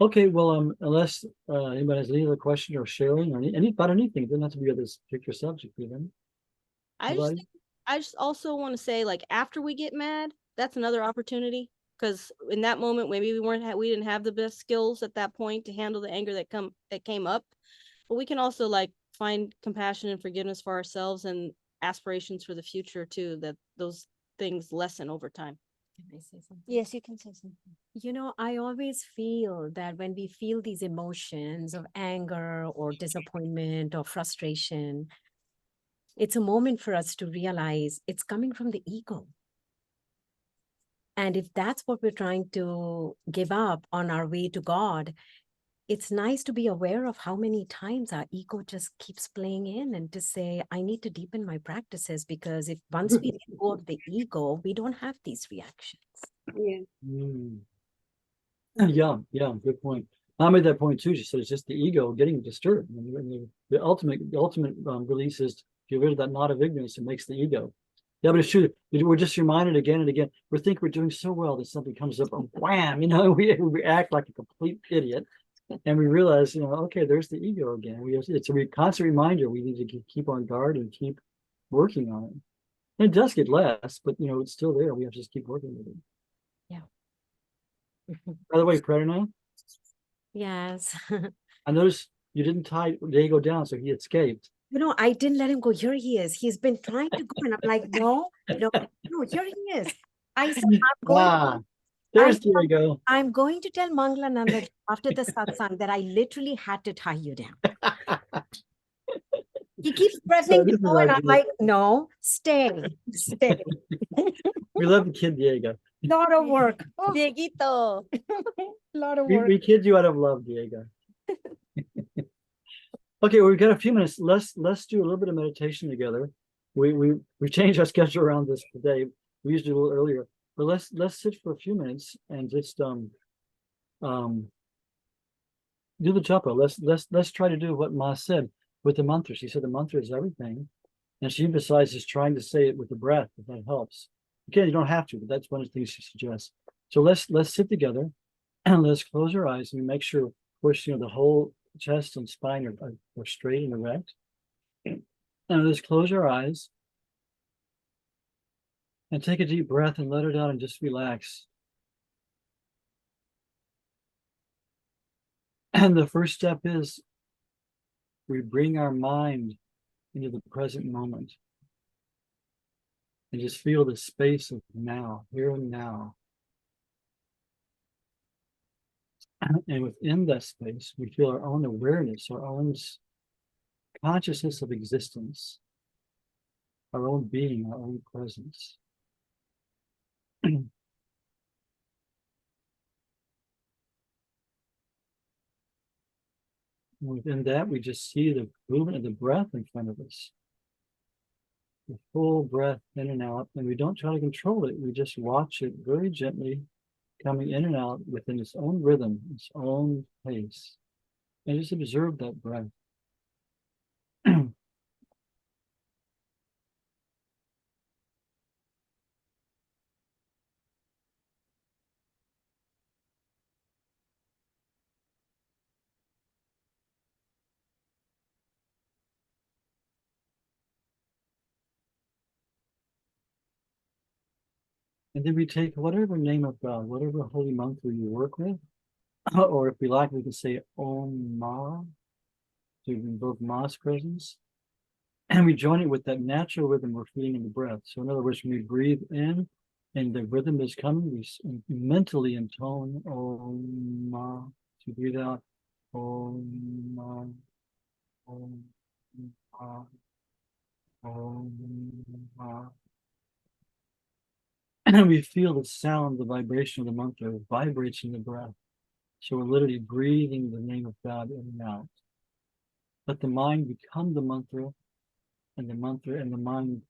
A: Okay, well, unless anybody has any other question or sharing or about anything, it doesn't have to be on this particular subject even.
D: I just also want to say, like, after we get mad, that's another opportunity, because in that moment, maybe we didn't have the best skills at that point to handle the anger that came up, but we can also like find compassion and forgiveness for ourselves and aspirations for the future too, that those things lessen over time.
C: Can I say something?
D: Yes, you can say something.
C: I always feel that when we feel these emotions of anger or disappointment or frustration, it's a moment for us to realize it's coming from the ego. And if that's what we're trying to give up on our way to God, it's nice to be aware of how many times our ego just keeps playing in, and to say, I need to deepen my practices, because if once we let go of the ego, we don't have these reactions.
O: Yeah.
A: Yeah, good point. I made that point too. She said it's just the ego getting disturbed. And the ultimate release is to get rid of that knot of ignorance. It makes the ego. Yeah, but it's true. We're just reminded again and again. We think we're doing so well that something comes up and wham, we act like a complete idiot. And we realize, okay, there's the ego again. It's a constant reminder we need to keep on guard and keep working on it. And it does get less, but it's still there. We have to just keep working with it.
C: Yeah.
A: By the way, Prerna,
C: Yes.
A: I noticed you didn't tie Diego down, so he escaped.
C: I didn't let him go. Here he is. He's been trying to go, and I'm like, no, here he is. I said,
A: There's Diego.
C: I'm going to tell Manglananda after the satsang that I literally had to tie you down. He keeps threatening to go, and I'm like, no, stay.
A: We love the kid Diego.
C: Lot of work.
D: Dieguito.
C: Lot of work.
A: We kid you out of love, Diego. Okay, well, we've got a few minutes. Let's do a little bit of meditation together. We changed our schedule around this today. We used to do a little earlier, but let's sit for a few minutes and just do the japa. Let's try to do what Ma said with the mantra. She said the mantra is everything, and she emphasizes trying to say it with the breath, if that helps. Again, you don't have to, but that's one of the things she suggests. So let's sit together and let's close our eyes and make sure, of course, the whole chest and spine are straight and erect. And let's close our eyes and take a deep breath and let it out and just relax. And the first step is we bring our mind into the present moment and just feel the space of now, here and now. And within that space, we feel our own awareness, our own consciousness of existence, our own being, our own presence. Within that, we just see the movement of the breath in front of us. The full breath in and out, and we don't try to control it. We just watch it very gently coming in and out within its own rhythm, its own pace. And just observe that breath. And then we take whatever name of God, whatever holy mantra you work with, or if we like, we can say Om Ma to invoke Ma's presence. And we join it with that natural rhythm we're feeling in the breath. So in other words, when we breathe in and the rhythm is coming, we mentally intone Om Ma. To breathe out Om Ma, Om Ma, Om Ma. And we feel the sound, the vibration of the mantra vibrates in the breath. So we're literally breathing the name of God in and out. Let the mind become the mantra and the mind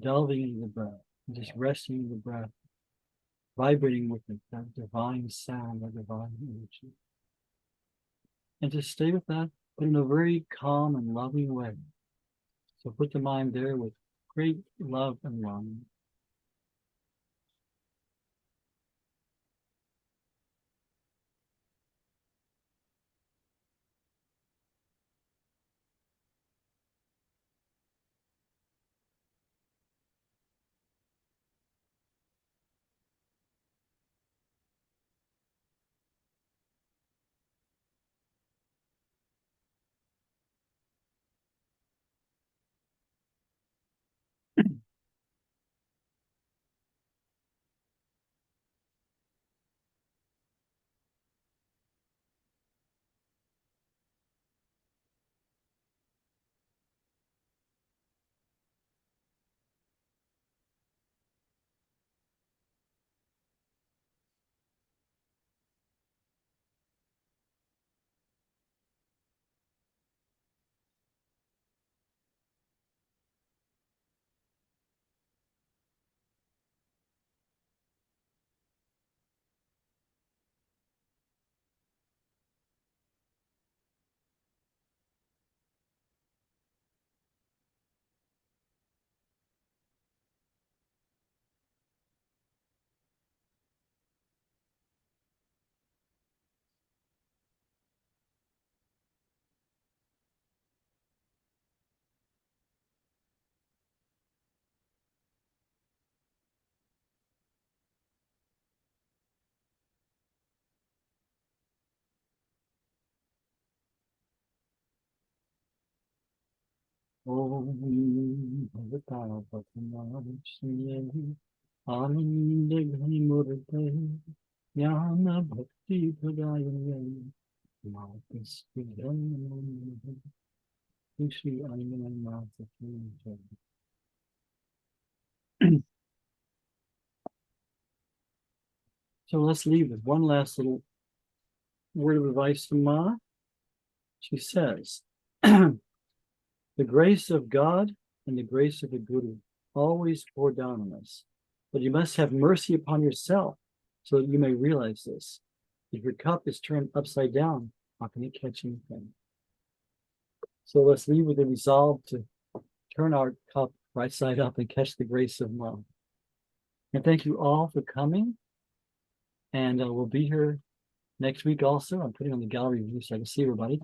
A: delving into the breath, just resting in the breath, vibrating with it, that divine sound, that divine energy. And just stay with that, but in a very calm and loving way. So put the mind there with great love and longing. Om Bhavata Patmanamshri Ananda Ghanimurte Jnana Bhakti Pradayaya Matasvidhanam Shri Anandamayi. So let's leave with one last little word of advice from Ma. She says, the grace of God and the grace of the Guru always pour down on us. But you must have mercy upon yourself so that you may realize this. If your cup is turned upside down, how can it catch anything? So let's leave with the resolve to turn our cup right side up and catch the grace of love. And thank you all for coming. And we'll be here next week also. I'm putting on the gallery view so I can see everybody.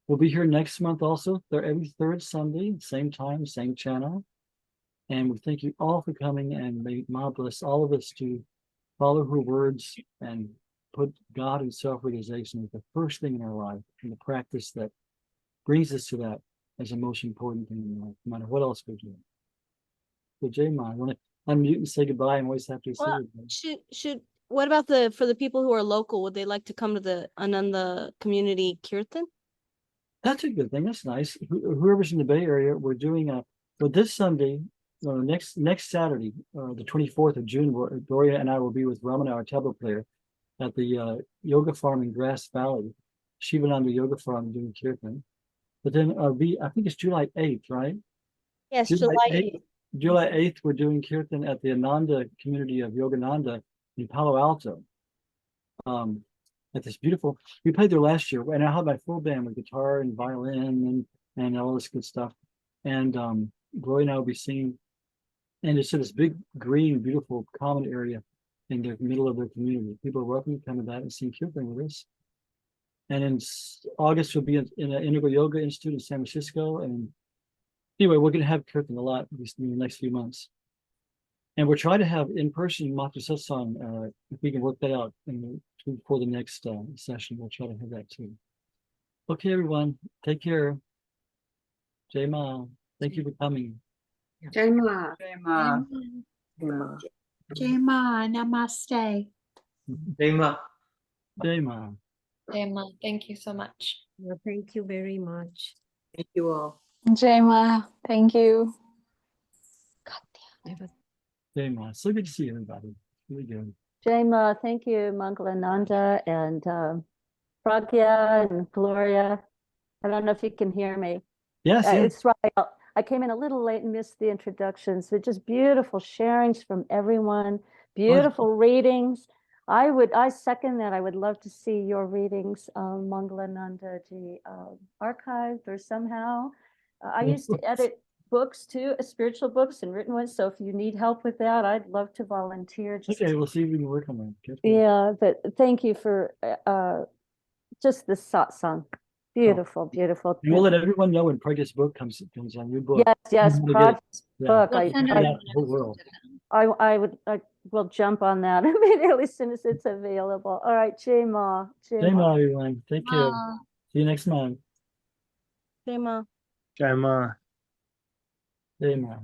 A: We'll be here next month also, every third Sunday, same time, same channel. And we thank you all for coming, and may Ma bless all of us to follow her words and put God and self-realization as the first thing in our life, and the practice that brings us to that as the most important thing in life, no matter what else we're doing. So Jay Ma, I want to unmute and say goodbye. I'm always happy to see
D: Well, you. What about for the people who are local? Would they like to come to the Ananda Community Kirtan?
A: That's a good thing. That's nice. Whoever's in the Bay Area, we're doing this Sunday, next Saturday, the 24th of June, Gloria and I will be with Ramana, our tabla player, at the yoga farm in Grass Valley, Shivananda Yoga Farm, doing kirtan. But then I think it's July 8th, right?
D: Yes, July 8th.
A: July 8th, we're doing kirtan at the Ananda community of Yogananda in Palo Alto. At this beautiful, we played there last year, and I had my full band with guitar and violin and all this good stuff. And Gloria and I will be singing, and it's in this big green, beautiful common area in the middle of their community. People are welcome to come to that and sing Kirtan with us. And in August, we'll be in an Indigo Yoga Institute in San Francisco. And anyway, we're going to have Kirtan a lot in the next few months. And we're trying to have in-person Matra Satsang, if we can work that out for the next session. We'll try to have that too. Okay, everyone, take care. Jai Ma, thank you for coming.
O: Jai Ma.
P: Jai Ma.
I: Jai Ma, namaste.
L: Jai Ma.
A: Jai Ma.
S: Emma, thank you so much.
C: Well, thank you very much.
U: Thank you all.
M: Jai Ma, thank you.
A: Jai Ma. So good to see everybody. Really good.
F: Jai Ma, thank you, Mangalananda and Pragya and Gloria. I don't know if you can hear me.
A: Yes, yes.
F: It's right. I came in a little late and missed the introductions, but just beautiful sharings from everyone, beautiful readings. I second that. I would love to see your readings, Mangalananda ji, archived or somehow. I used to edit books too, spiritual books and written ones. So if you need help with that, I'd love to volunteer.
A: Okay, we'll see if we can work on that. Good.
F: Yeah, but thank you for just the satsang. Beautiful, beautiful.
A: And we'll let everyone know when Pragya's book comes on your book.
F: Yes, Pragya's book.
A: We'll send it out to the whole world.
F: I will jump on that immediately as soon as it's available. All right, Jai Ma.
A: Jai Ma, everyone. Take care. See you next month.
D: Jai Ma.
L: Jai Ma.
A: Jai Ma.